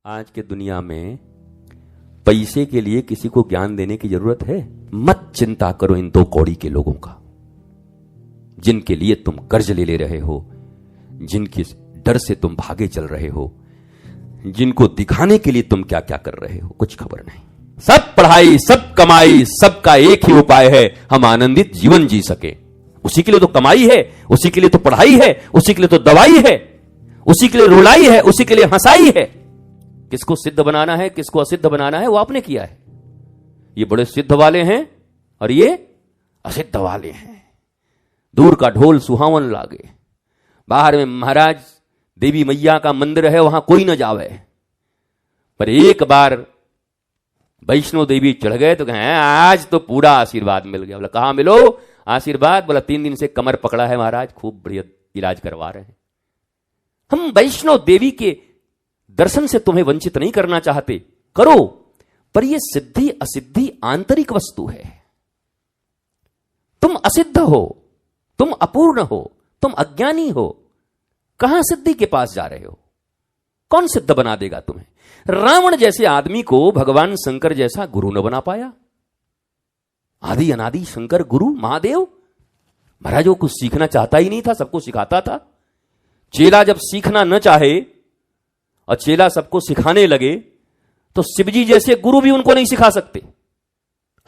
आज के दुनिया में पैसे के लिए किसी को ज्ञान देने की जरूरत है? मत चिंता करो इन दो कौड़ी के लोगों का, जिनके लिए तुम कर्ज ले रहे हो, जिनके डर से तुम भागे चल रहे हो, जिनको दिखाने के लिए तुम क्या क्या कर रहे हो, कुछ खबर नहीं। सब पढ़ाई, सब कमाई, सबका एक ही उपाय है, हम आनंदित जीवन जी सके। उसी के लिए तो कमाई है, उसी के लिए तो पढ़ाई है, उसी के लिए तो दवाई है, उसी के लिए रुलाई है, उसी के लिए हंसाई है। किसको सिद्ध बनाना है, किसको असिद्ध बनाना है, वो आपने किया है। ये बड़े सिद्ध वाले हैं और ये असिद्ध वाले हैं। दूर का ढोल सुहावन लागे। बाहर में महाराज देवी मैया का मंदिर है, वहां कोई न जावे, पर एक बार वैष्णो देवी चढ़ गए तो कहें आज तो पूरा आशीर्वाद मिल गया। बोला कहां मिलो आशीर्वाद? बोला 3 दिन से कमर पकड़ा है महाराज, खूब बढ़िया इलाज करवा रहे हैं। हम वैष्णो देवी के दर्शन से तुम्हें वंचित नहीं करना चाहते, करो, पर यह सिद्धि असिद्धि आंतरिक वस्तु है। तुम असिद्ध हो, तुम अपूर्ण हो, तुम अज्ञानी हो, कहां सिद्धि के पास जा रहे हो? कौन सिद्ध बना देगा तुम्हें? रावण जैसे आदमी को भगवान शंकर जैसा गुरु न बना पाया। आदि अनादि शंकर गुरु महादेव महाराज वो कुछ सीखना चाहता ही नहीं था, सबको सिखाता था। चेला जब सीखना न चाहे और चेला सबको सिखाने लगे तो शिवजी जैसे गुरु भी उनको नहीं सिखा सकते।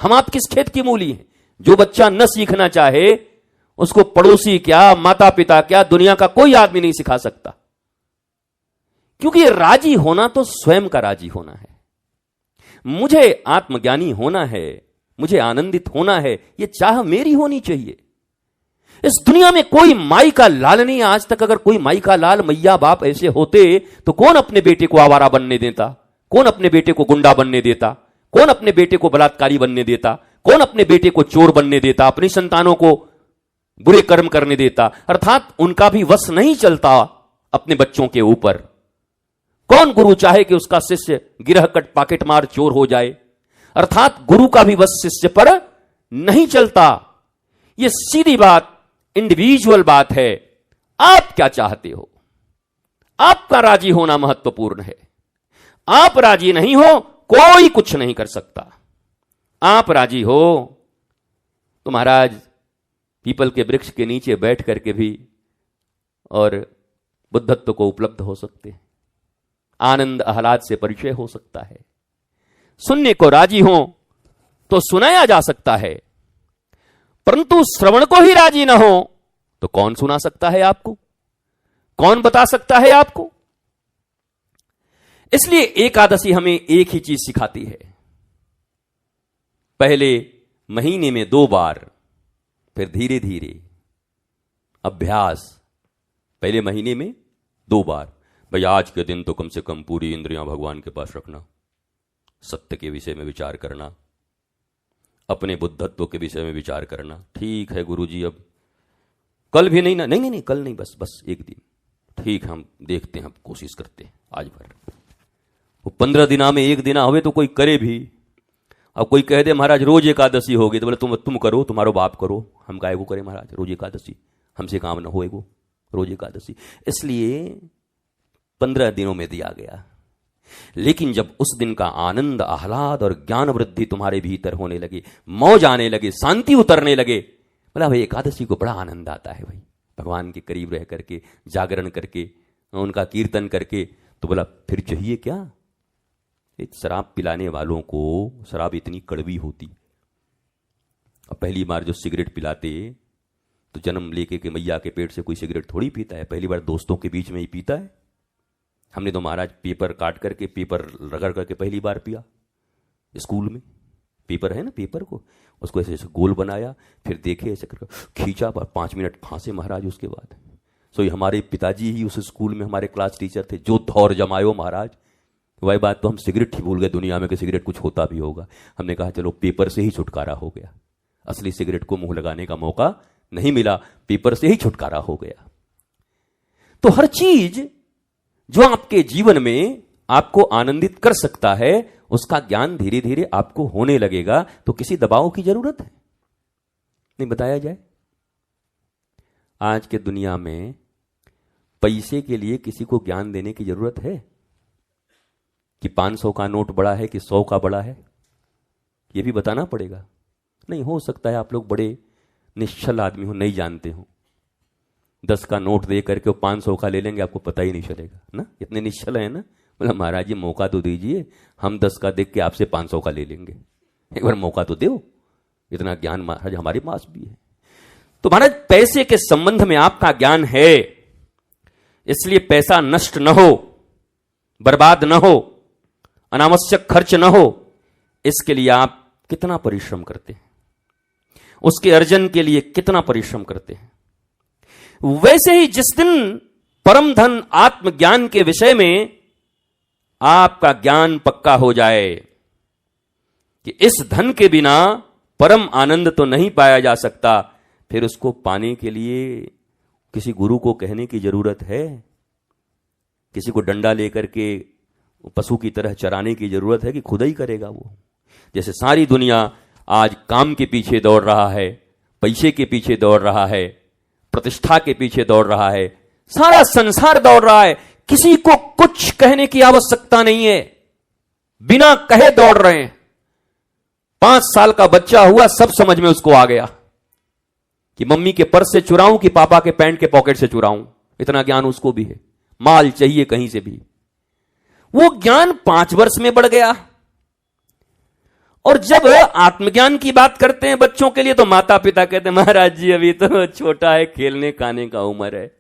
हम आप किस खेत की मूली हैं? जो बच्चा न सीखना चाहे उसको पड़ोसी क्या, माता पिता क्या, दुनिया का कोई आदमी नहीं सिखा सकता। क्योंकि राजी होना तो स्वयं का राजी होना है। मुझे आत्मज्ञानी होना है, मुझे आनंदित होना है, यह चाह मेरी होनी चाहिए। इस दुनिया में कोई माई का लाल नहीं। आज तक अगर कोई माई का लाल, मैया बाप ऐसे होते तो कौन अपने बेटे को आवारा बनने देता? कौन अपने बेटे को गुंडा बनने देता? कौन अपने बेटे को बलात्कारी बनने देता? कौन अपने बेटे को चोर बनने देता? अपनी संतानों को बुरे कर्म करने देता? अर्थात उनका भी वश नहीं चलता अपने बच्चों के ऊपर। कौन गुरु चाहे कि उसका शिष्य गिरहकट पाकेट मार चोर हो जाए? अर्थात गुरु का भी वश शिष्य पर नहीं चलता। यह सीधी बात, इंडिविजुअल बात है। आप क्या चाहते हो? आपका राजी होना महत्वपूर्ण है। आप राजी नहीं हो, कोई कुछ नहीं कर सकता। आप राजी हो तो महाराज पीपल के वृक्ष के नीचे बैठ करके भी और बुद्धत्व को उपलब्ध हो सकते हैं। आनंद आह्लाद से परिचय हो सकता है। सुनने को राजी हो तो सुनाया जा सकता है, परंतु श्रवण को ही राजी ना हो तो कौन सुना सकता है आपको? कौन बता सकता है आपको? इसलिए एकादशी हमें एक ही चीज सिखाती है। पहले महीने में 2 बार, फिर धीरे धीरे अभ्यास। पहले महीने में 2 बार। भाई आज के दिन तो कम से कम पूरी इंद्रियां भगवान के पास रखना, सत्य के विषय में विचार करना, अपने बुद्धत्व के विषय में विचार करना। ठीक है गुरुजी, अब कल भी नहीं ना? नहीं, कल नहीं, बस एक दिन। ठीक है, हम देखते हैं, हम कोशिश करते हैं आज भर। वो 15 दिना में 1 दिन हुए तो कोई करे भी। अब कोई कह दे महाराज रोज एकादशी होगी, तो बोले तुम करो, तुम्हारो बाप करो, हम काय वो करें महाराज रोज एकादशी? हमसे काम ना होएगो रोज एकादशी। इसलिए 15 दिनों में दिया गया। लेकिन जब उस दिन का आनंद आह्लाद और ज्ञान वृद्धि तुम्हारे भीतर होने लगे, मौज आने लगे, शांति उतरने लगे, बोला भाई एकादशी को बड़ा आनंद आता है भाई, भगवान के करीब रह करके, जागरण करके, उनका कीर्तन करके। तो बोला फिर चाहिए क्या? एक शराब पिलाने वालों को शराब इतनी कड़वी होती, और पहली बार जो सिगरेट पिलाते तो जन्म लेके के मैया के पेट से कोई सिगरेट थोड़ी पीता है, पहली बार दोस्तों के बीच में ही पीता है। हमने तो महाराज पेपर काट करके, पेपर रगड़ करके पहली बार पिया। स्कूल में पेपर है ना, पेपर को उसको ऐसे ऐसे गोल बनाया, फिर देखे ऐसे करके खींचा, 5 मिनट फांसे महाराज। उसके बाद सो हमारे पिताजी ही उस स्कूल में हमारे क्लास टीचर थे, जो दौर जमायो महाराज। वही बात तो हम सिगरेट ही भूल गए दुनिया में कि सिगरेट कुछ होता भी होगा। हमने कहा चलो पेपर से ही छुटकारा हो गया, असली सिगरेट को मुंह लगाने का मौका नहीं मिला, पेपर से ही छुटकारा हो गया। तो हर चीज जो आपके जीवन में आपको आनंदित कर सकता है, उसका ज्ञान धीरे धीरे आपको होने लगेगा। तो किसी दबाव की जरूरत है नहीं। बताया जाए, आज के दुनिया में पैसे के लिए किसी को ज्ञान देने की जरूरत है? कि 500 का नोट बड़ा है कि 100 का बड़ा है, ये भी बताना पड़ेगा। नहीं, हो सकता है आप लोग बड़े निश्चल आदमी हो, नहीं जानते हो, 10 का नोट दे करके वो 500 का ले लेंगे, आपको पता ही नहीं चलेगा ना, इतने निश्चल है ना। बोला महाराज जी मौका तो दीजिए, हम 10 का देख के आपसे 500 का ले लेंगे, एक बार मौका तो दो। इतना ज्ञान महाराज हमारे पास भी है। तो महाराज पैसे के संबंध में आपका ज्ञान है, इसलिए पैसा नष्ट न हो, बर्बाद न हो, अनावश्यक खर्च न हो, इसके लिए आप कितना परिश्रम करते हैं, उसके अर्जन के लिए कितना परिश्रम करते हैं। वैसे ही जिस दिन परम धन आत्मज्ञान के विषय में आपका ज्ञान पक्का हो जाए कि इस धन के बिना परम आनंद तो नहीं पाया जा सकता, फिर उसको पाने के लिए किसी गुरु को कहने की जरूरत है, किसी को डंडा लेकर के पशु की तरह चराने की जरूरत है कि खुद ही करेगा वो। जैसे सारी दुनिया आज काम के पीछे दौड़ रहा है, पैसे के पीछे दौड़ रहा है, प्रतिष्ठा के पीछे दौड़ रहा है, सारा संसार दौड़ रहा है, किसी को कुछ कहने की आवश्यकता नहीं है, बिना कहे दौड़ रहे हैं। 5 साल का बच्चा हुआ, सब समझ में उसको आ गया कि मम्मी के पर्स से चुराऊं कि पापा के पैंट के पॉकेट से चुराऊं, इतना ज्ञान उसको भी है। माल चाहिए कहीं से भी, वो ज्ञान 5 वर्ष में बढ़ गया। और जब आत्मज्ञान की बात करते हैं बच्चों के लिए, तो माता पिता कहते हैं महाराज जी अभी तो छोटा है, खेलने खाने का उम्र है।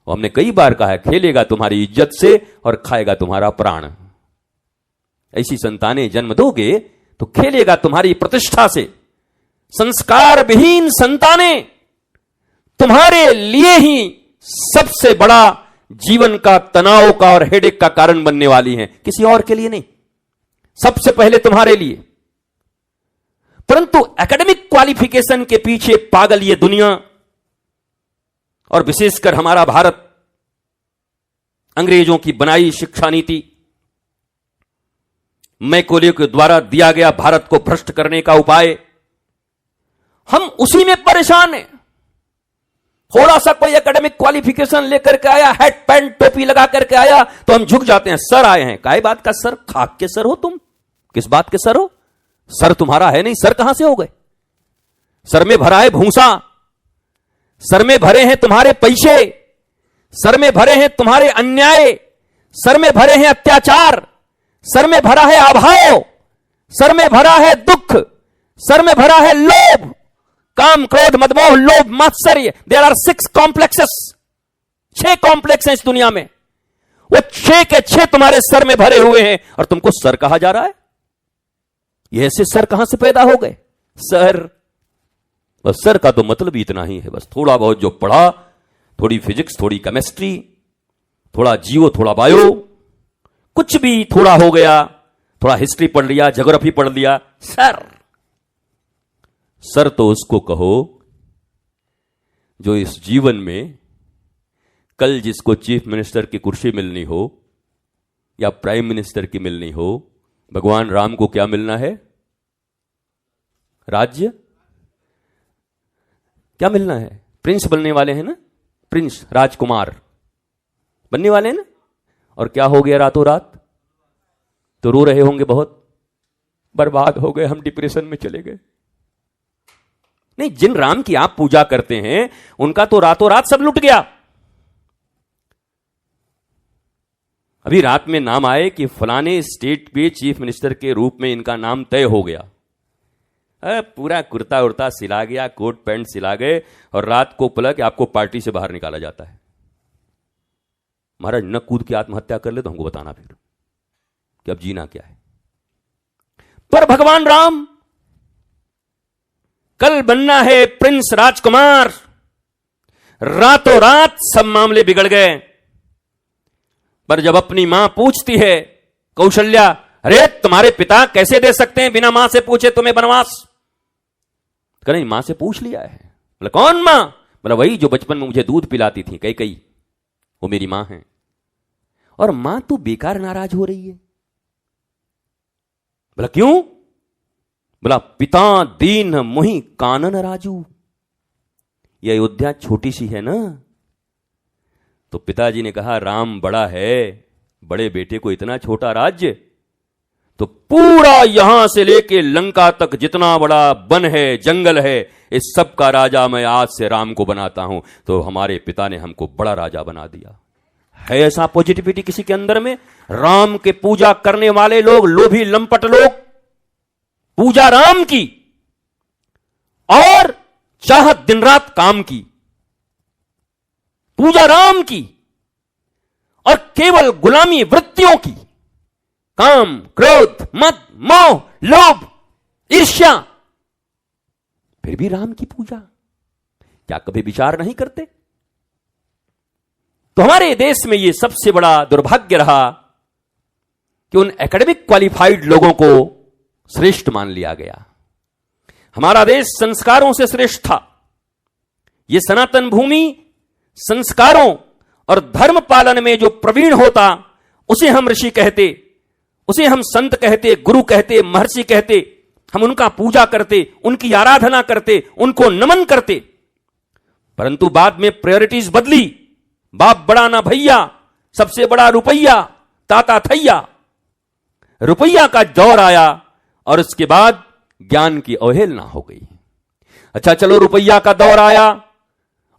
और हमने कई बार कहा है, खेलेगा तुम्हारी इज्जत से और खाएगा तुम्हारा प्राण। ऐसी संतानें जन्म दोगे तो खेलेगा तुम्हारी प्रतिष्ठा से। संस्कार विहीन संतानें तुम्हारे लिए ही सबसे बड़ा जीवन का तनाव का और हेडेक का कारण बनने वाली हैं, किसी और के लिए नहीं, सबसे पहले तुम्हारे लिए। परंतु एकेडमिक क्वालिफिकेशन के पीछे पागल ये दुनिया और विशेषकर हमारा भारत, अंग्रेजों की बनाई शिक्षा नीति, मैकोले के द्वारा दिया गया भारत को भ्रष्ट करने का उपाय, हम उसी में परेशान हैं। थोड़ा सा कोई एकेडमिक क्वालिफिकेशन लेकर के आया, हैट पैंट टोपी लगा करके आया, तो हम झुक जाते हैं। सर आए हैं, काहे बात का सर? खाक के सर हो तुम? किस बात के सर हो? सर तुम्हारा है नहीं, सर कहां से हो गए? सर में भरा है भूसा, सर में भरे हैं तुम्हारे पैसे, सर में भरे हैं तुम्हारे अन्याय, सर में भरे हैं अत्याचार, सर में भरा है अभाव, सर में भरा है दुख, सर में भरा है लोभ, काम क्रोध मदमोह लोभ मात्सर्य। देयर आर 6 कॉम्प्लेक्सेस, 6 कॉम्प्लेक्स हैं इस दुनिया में। वो 6 के 6 तुम्हारे सर में भरे हुए हैं और तुमको सर कहा जा रहा है। ये ऐसे सर कहां से पैदा हो गए? सर, बस सर का तो मतलब ही इतना ही है, बस थोड़ा बहुत जो पढ़ा, थोड़ी फिजिक्स, थोड़ी केमिस्ट्री, थोड़ा जियो, थोड़ा बायो, कुछ भी थोड़ा हो गया, थोड़ा हिस्ट्री पढ़ लिया, ज्योग्राफी पढ़ लिया, सर। सर तो उसको कहो जो इस जीवन में कल जिसको चीफ मिनिस्टर की कुर्सी मिलनी हो या प्राइम मिनिस्टर की मिलनी हो, भगवान राम को क्या मिलना है? राज्य। क्या मिलना है? प्रिंस बनने वाले हैं ना, प्रिंस, राजकुमार बनने वाले हैं ना। और क्या हो गया रातों रात? तो रो रहे होंगे बहुत, बर्बाद हो गए, हम डिप्रेशन में चले गए। नहीं, जिन राम की आप पूजा करते हैं उनका तो रातों रात सब लुट गया। अभी रात में नाम आए कि फलाने स्टेट के चीफ मिनिस्टर के रूप में इनका नाम तय हो गया। पूरा कुर्ता उर्ता सिला गया, कोट पैंट सिला गए, और रात को पलक कि आपको पार्टी से बाहर निकाला जाता है। महाराज न कूद के आत्महत्या कर ले तो हमको बताना फिर कि अब जीना क्या है। पर भगवान राम कल बनना है प्रिंस, राजकुमार, रातों रात सब मामले बिगड़ गए। पर जब अपनी मां पूछती है कौशल्या, अरे तुम्हारे पिता कैसे दे सकते हैं बिना मां से पूछे तुम्हें वनवास? नहीं, मां से पूछ लिया है। बोला कौन मां? बोला वही जो बचपन में मुझे दूध पिलाती थी, कई वो मेरी मां है। और मां तो बेकार नाराज हो रही है। बोला क्यों? बोला पिता दीन मोहि कानन राजू। यह अयोध्या छोटी सी है ना। तो पिताजी ने कहा राम बड़ा है, बड़े बेटे को इतना छोटा राज्य, तो पूरा यहां से लेके लंका तक जितना बड़ा वन है, जंगल है, इस सब का राजा मैं आज से राम को बनाता हूं। तो हमारे पिता ने हमको बड़ा राजा बना दिया। है ऐसा पॉजिटिविटी किसी के अंदर में? राम के पूजा करने वाले लोग, लोभी लंपट लोग, पूजा राम की और चाहत दिन रात काम की, पूजा राम की और केवल गुलामी वृत्तियों की, काम, क्रोध, मद, मोह, लोभ, ईर्ष्या, फिर भी राम की पूजा। क्या कभी विचार नहीं करते? तो हमारे देश में यह सबसे बड़ा दुर्भाग्य रहा कि उन एकेडमिक क्वालिफाइड लोगों को श्रेष्ठ मान लिया गया। हमारा देश संस्कारों से श्रेष्ठ था। यह सनातन भूमि संस्कारों और धर्म पालन में जो प्रवीण होता, उसे हम ऋषि कहते, उसे हम संत कहते, गुरु कहते, महर्षि कहते। हम उनका पूजा करते, उनकी आराधना करते, उनको नमन करते। परंतु बाद में प्रायोरिटीज बदली। बाप बड़ा ना भैया, सबसे बड़ा रुपया, ताता थैया। रुपया का दौर आया और उसके बाद ज्ञान की अवहेलना हो गई। अच्छा चलो, रुपया का दौर आया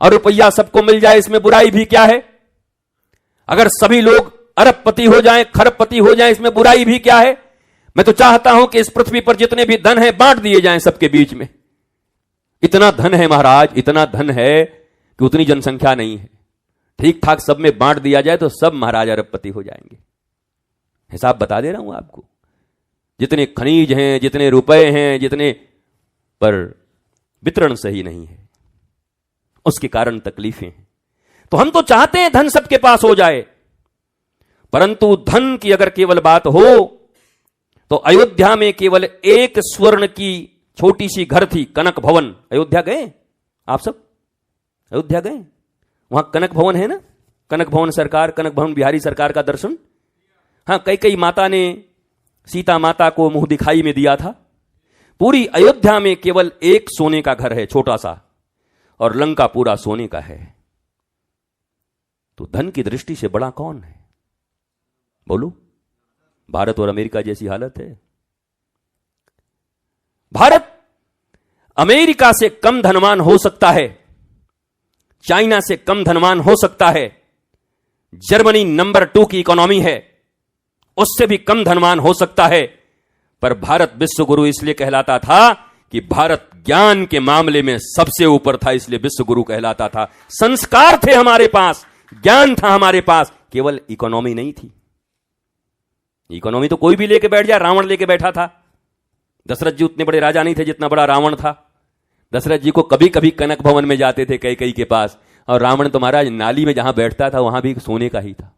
और रुपया सबको मिल जाए, इसमें बुराई भी क्या है? अगर सभी लोग अरबपति हो जाएं, खरबपति हो जाएं, इसमें बुराई भी क्या है? मैं तो चाहता हूं कि इस पृथ्वी पर जितने भी धन है बांट दिए जाएं सबके बीच में। इतना धन है महाराज, इतना धन है कि उतनी जनसंख्या नहीं है। ठीक ठाक सब में बांट दिया जाए तो सब महाराज अरबपति हो जाएंगे। हिसाब बता दे रहा हूं आपको। जितने खनिज हैं, जितने रुपए हैं, जितने, पर वितरण सही नहीं है, उसके कारण तकलीफें हैं। तो हम तो चाहते हैं धन सबके पास हो जाए, परंतु धन की अगर केवल बात हो तो अयोध्या में केवल एक स्वर्ण की छोटी सी घर थी, कनक भवन। अयोध्या गए आप सब? अयोध्या गए? वहां कनक भवन है ना, कनक भवन सरकार, कनक भवन बिहारी सरकार का दर्शन। हां, कई माता ने सीता माता को मुंह दिखाई में दिया था। पूरी अयोध्या में केवल एक सोने का घर है, छोटा सा, और लंका पूरा सोने का है। तो धन की दृष्टि से बड़ा कौन है? बोलो। भारत और अमेरिका जैसी हालत है। भारत अमेरिका से कम धनवान हो सकता है, चाइना से कम धनवान हो सकता है, जर्मनी नंबर 2 की इकोनॉमी है, उससे भी कम धनवान हो सकता है, पर भारत विश्व गुरु इसलिए कहलाता था कि भारत ज्ञान के मामले में सबसे ऊपर था, इसलिए विश्व गुरु कहलाता था। संस्कार थे हमारे पास, ज्ञान था हमारे पास, केवल इकोनॉमी नहीं थी। इकोनॉमी तो कोई भी लेके बैठ जाए, रावण लेके बैठा था। दशरथ जी उतने बड़े राजा नहीं थे जितना बड़ा रावण था। दशरथ जी को कभी कभी कनक भवन में जाते थे कैकेयी के पास, और रावण तो महाराज नाली में जहां बैठता था वहां भी सोने का ही था,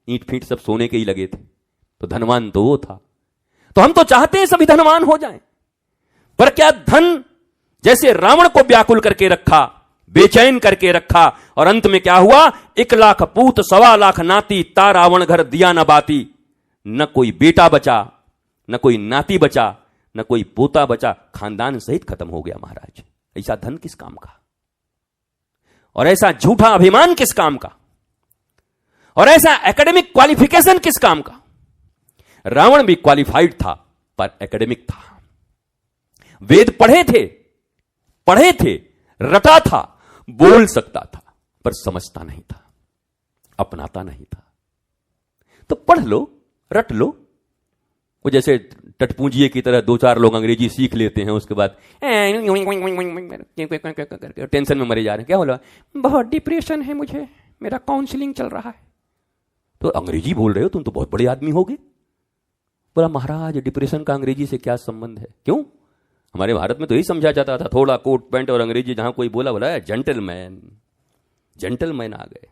ईंट फीट सब सोने के ही लगे थे। तो धनवान तो वो था। तो हम तो चाहते हैं सभी धनवान हो जाएं, पर क्या धन जैसे रावण को व्याकुल करके रखा, बेचैन करके रखा, और अंत में क्या हुआ? 1 लाख पूत 1.25 लाख नाती, ता रावण घर दिया न बाती। न कोई बेटा बचा, न कोई नाती बचा, न कोई पोता बचा, खानदान सहित खत्म हो गया महाराज। ऐसा धन किस काम का? और ऐसा झूठा अभिमान किस काम का? और ऐसा एकेडमिक क्वालिफिकेशन किस काम का? रावण भी क्वालिफाइड था, पर एकेडमिक था। वेद पढ़े थे, रटा था, बोल सकता था, पर समझता नहीं था, अपनाता नहीं था। तो पढ़ लो, रट लो। वो जैसे टटपूंजिए की तरह 2-4 लोग अंग्रेजी सीख लेते हैं, उसके बाद टेंशन में मरे जा रहे हैं। क्या बोला? बहुत डिप्रेशन है मुझे, मेरा काउंसलिंग चल रहा है। तो अंग्रेजी बोल रहे हो तुम, तो बहुत बड़े आदमी होगे। बोला महाराज डिप्रेशन का अंग्रेजी से क्या संबंध है? क्यों? हमारे भारत में तो यही समझा जाता था, थोड़ा कोट पैंट और अंग्रेजी जहां कोई बोला जेंटलमैन। जेंटलमैन आ गए।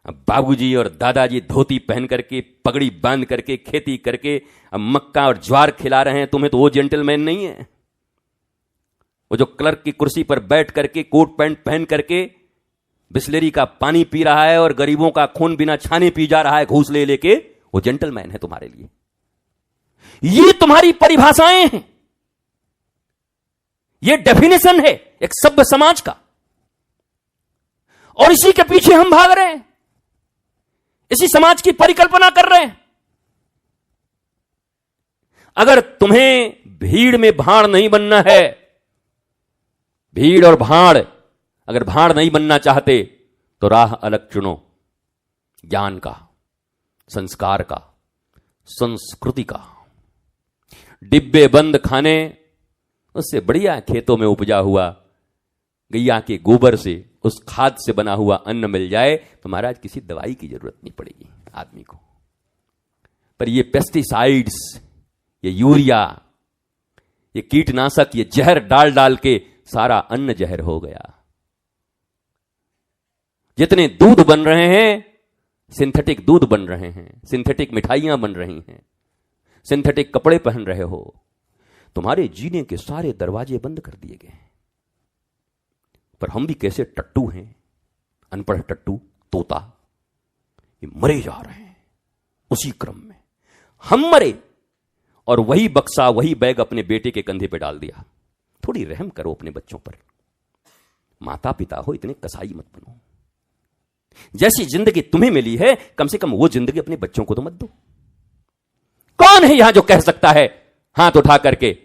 अब बाबूजी और दादाजी धोती पहन करके, पगड़ी बांध करके, खेती करके अब मक्का और ज्वार खिला रहे हैं तुम्हें, तो वो जेंटलमैन नहीं है। वो जो क्लर्क की कुर्सी पर बैठ करके, कोट पैंट पहन करके बिस्लेरी का पानी पी रहा है और गरीबों का खून बिना छाने पी जा रहा है घूस ले लेके, वो जेंटलमैन है तुम्हारे लिए। ये तुम्हारी परिभाषाएं हैं, ये डेफिनेशन है एक सभ्य समाज का, और इसी के पीछे हम भाग रहे हैं। इसी समाज की परिकल्पना कर रहे हैं। अगर तुम्हें भीड़ में भाड़ नहीं बनना है, भीड़ और भाड़, अगर भाड़ नहीं बनना चाहते तो राह अलग चुनो, ज्ञान का, संस्कार का, संस्कृति का। डिब्बे बंद खाने, उससे बढ़िया खेतों में उपजा हुआ गैया के गोबर से, उस खाद से बना हुआ अन्न मिल जाए तो महाराज किसी दवाई की जरूरत नहीं पड़ेगी आदमी को। पर ये पेस्टिसाइड्स, ये यूरिया, ये कीटनाशक, ये जहर डाल डाल के सारा अन्न जहर हो गया। जितने दूध बन रहे हैं, सिंथेटिक दूध बन रहे हैं, सिंथेटिक मिठाइयां बन रही हैं, सिंथेटिक कपड़े पहन रहे हो, तुम्हारे जीने के सारे दरवाजे बंद कर दिए गए। पर हम भी कैसे टट्टू हैं, अनपढ़ टट्टू, तोता, ये मरे जा रहे हैं। उसी क्रम में हम मरे और वही बक्सा, वही बैग अपने बेटे के कंधे पे डाल दिया। थोड़ी रहम करो अपने बच्चों पर। माता पिता हो, इतने कसाई मत बनो। जैसी जिंदगी तुम्हें मिली है, कम से कम वो जिंदगी अपने बच्चों को तो मत दो। कौन है यहां जो कह सकता है हाथ उठा करके,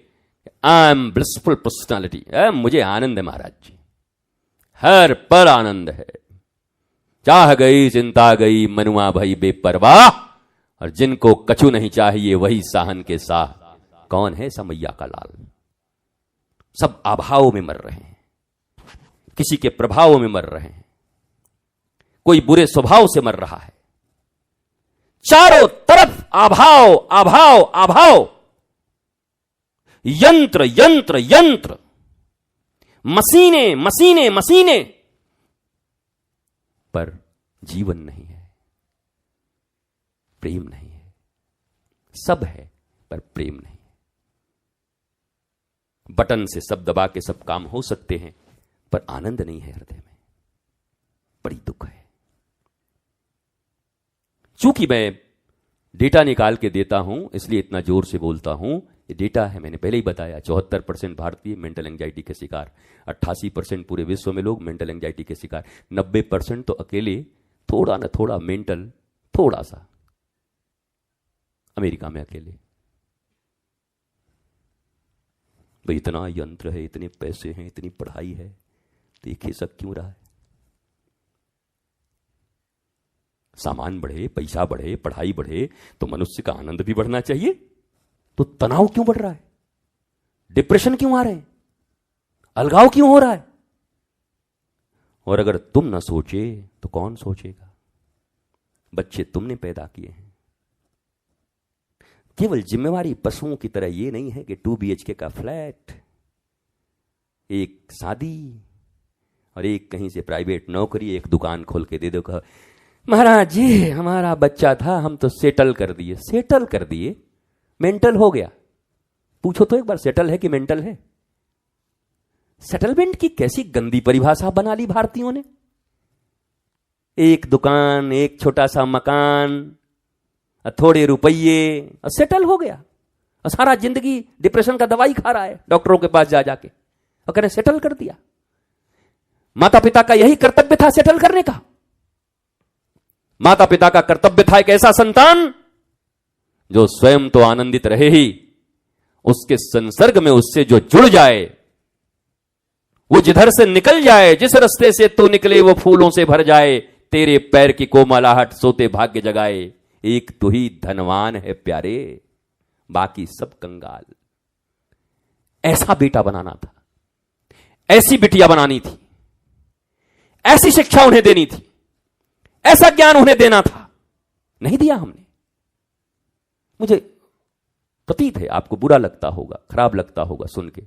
आई एम ब्लिसफुल पर्सनालिटी, मुझे आनंद है महाराज जी, हर पर आनंद है, चाह गई चिंता गई, मनुआ भई बेपरवाह, और जिनको कछु नहीं चाहिए वही साहन के साह। कौन है समैया का लाल? सब अभाव में मर रहे हैं, किसी के प्रभाव में मर रहे हैं, कोई बुरे स्वभाव से मर रहा है। चारों तरफ अभाव अभाव अभाव, यंत्र यंत्र यंत्र, मशीने मशीने मशीने, पर जीवन नहीं है, प्रेम नहीं है। सब है पर प्रेम नहीं है। बटन से सब दबा के सब काम हो सकते हैं, पर आनंद नहीं है हृदय में। बड़ी दुख है। चूंकि मैं डेटा निकाल के देता हूं, इसलिए इतना जोर से बोलता हूं। ये डेटा है, मैंने पहले ही बताया, 74% भारतीय मेंटल एंजाइटी के शिकार, 88% पूरे विश्व में लोग मेंटल एंजाइटी के शिकार, 90% तो अकेले थोड़ा ना थोड़ा मेंटल, थोड़ा सा, अमेरिका में अकेले। भाई इतना यंत्र है, इतने पैसे हैं, इतनी पढ़ाई है, तो ये खिसक क्यों रहा है? सामान बढ़े, पैसा बढ़े, पढ़ाई बढ़े तो मनुष्य का आनंद भी बढ़ना चाहिए। तो तनाव क्यों बढ़ रहा है? डिप्रेशन क्यों आ रहे हैं? अलगाव क्यों हो रहा है? और अगर तुम ना सोचे तो कौन सोचेगा? बच्चे तुमने पैदा किए हैं। केवल जिम्मेवारी पशुओं की तरह ये नहीं है कि 2 BHK का फ्लैट, एक शादी और एक कहीं से प्राइवेट नौकरी, एक दुकान खोल के दे दो, कहो महाराज जी हमारा बच्चा था, हम तो सेटल कर दिए। सेटल कर दिए? मेंटल हो गया? पूछो तो एक बार, सेटल है कि मेंटल है? सेटलमेंट की कैसी गंदी परिभाषा बना ली भारतीयों ने। एक दुकान, एक छोटा सा मकान, थोड़े रुपये, और सेटल हो गया। और सारा जिंदगी डिप्रेशन का दवाई खा रहा है डॉक्टरों के पास जा जाके, और कहने सेटल कर दिया। माता पिता का यही कर्तव्य था, सेटल करने का। माता पिता का कर्तव्य था एक ऐसा संतान जो स्वयं तो आनंदित रहे ही, उसके संसर्ग में उससे जो जुड़ जाए, वो जिधर से निकल जाए, जिस रास्ते से तू निकले वो फूलों से भर जाए, तेरे पैर की कोमलाहट सोते भाग्य जगाए। एक तू ही धनवान है प्यारे, बाकी सब कंगाल। ऐसा बेटा बनाना था, ऐसी बिटिया बनानी थी, ऐसी शिक्षा उन्हें देनी थी, ऐसा ज्ञान उन्हें देना था। नहीं दिया हमने। मुझे प्रतीत है आपको बुरा लगता होगा, खराब लगता होगा सुन के,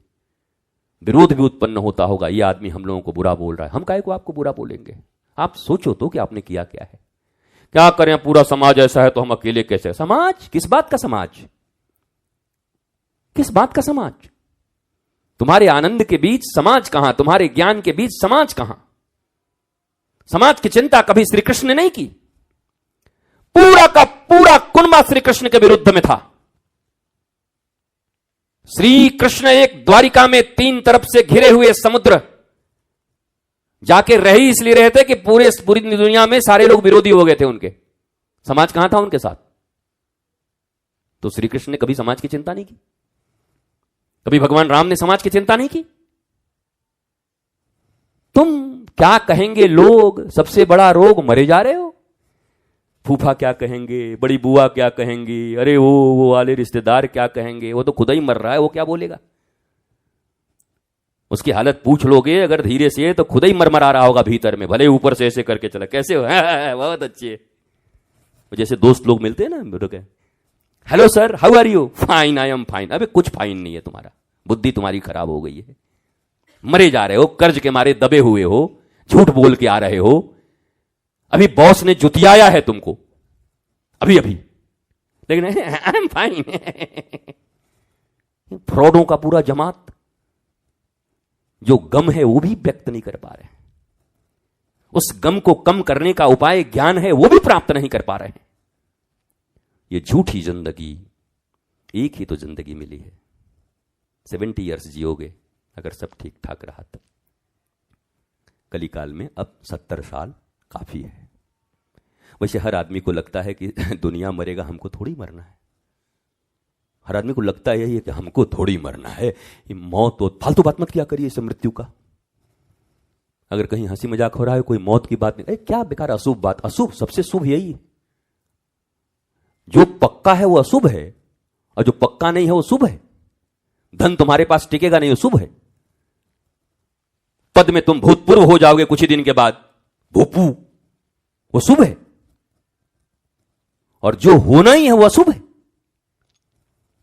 विरोध भी उत्पन्न होता होगा, ये आदमी हम लोगों को बुरा बोल रहा है। हम काहे को आपको बुरा बोलेंगे? आप सोचो तो कि आपने किया क्या है। क्या करें, पूरा समाज ऐसा है तो हम अकेले कैसे? समाज? किस बात का समाज? किस बात का समाज? तुम्हारे आनंद के बीच समाज कहां? तुम्हारे ज्ञान के बीच समाज कहां? समाज की चिंता कभी श्री कृष्ण ने नहीं की। पूरा का पूरा कुनबा श्री कृष्ण के विरुद्ध में था। श्री कृष्ण एक द्वारिका में 3 तरफ से घिरे हुए समुद्र जाके रह ही इसलिए रहे थे कि पूरी दुनिया में सारे लोग विरोधी हो गए थे उनके। समाज कहां था उनके साथ? तो श्री कृष्ण ने कभी समाज की चिंता नहीं की, कभी भगवान राम ने समाज की चिंता नहीं की। तुम क्या कहेंगे लोग, सबसे बड़ा रोग, मरे जा रहे हो। फूफा क्या कहेंगे, बड़ी बुआ क्या कहेंगी, अरे वो वाले रिश्तेदार क्या कहेंगे, वो तो खुदा ही मर रहा है, वो क्या बोलेगा। उसकी हालत पूछ लोगे अगर धीरे से तो खुदा ही मरमरा रहा होगा भीतर में, भले ऊपर से ऐसे करके चला, कैसे हो, बहुत अच्छे। जैसे दोस्त लोग मिलते हैं ना, hello sir, how are you, fine, I am fine. अबे कुछ फाइन नहीं है तुम्हारा, बुद्धि तुम्हारी खराब हो गई है। मरे जा रहे हो, कर्ज के मारे दबे हुए हो, झूठ बोल के आ रहे हो। अभी बॉस ने जुतियाया है तुमको, अभी अभी, लेकिन आई एम फाइन। फ्रॉडों का पूरा जमात, जो गम है वो भी व्यक्त नहीं कर पा रहे हैं, उस गम को कम करने का उपाय ज्ञान है वो भी प्राप्त नहीं कर पा रहे हैं। ये झूठी जिंदगी, एक ही तो जिंदगी मिली है, 70 ईयर्स जियोगे अगर सब ठीक ठाक रहा तब। कलिकाल में अब 70 साल काफी है। वैसे हर आदमी को लगता है कि दुनिया मरेगा, हमको थोड़ी मरना है। हर आदमी को लगता है यही कि हमको थोड़ी मरना है, ये मौत तो फालतू बात मत किया करिए इस मृत्यु का। अगर कहीं हंसी मजाक हो रहा है, कोई मौत की बात नहीं, क्या बेकार अशुभ बात। अशुभ सबसे शुभ यही है, जो पक्का है वो अशुभ है, और जो पक्का नहीं है वो शुभ है। धन तुम्हारे पास टिकेगा नहीं, वो शुभ है। पद में तुम भूतपूर्व हो जाओगे कुछ ही दिन के बाद, भूपू, वो शुभ है। और जो होना ही है वो अशुभ है,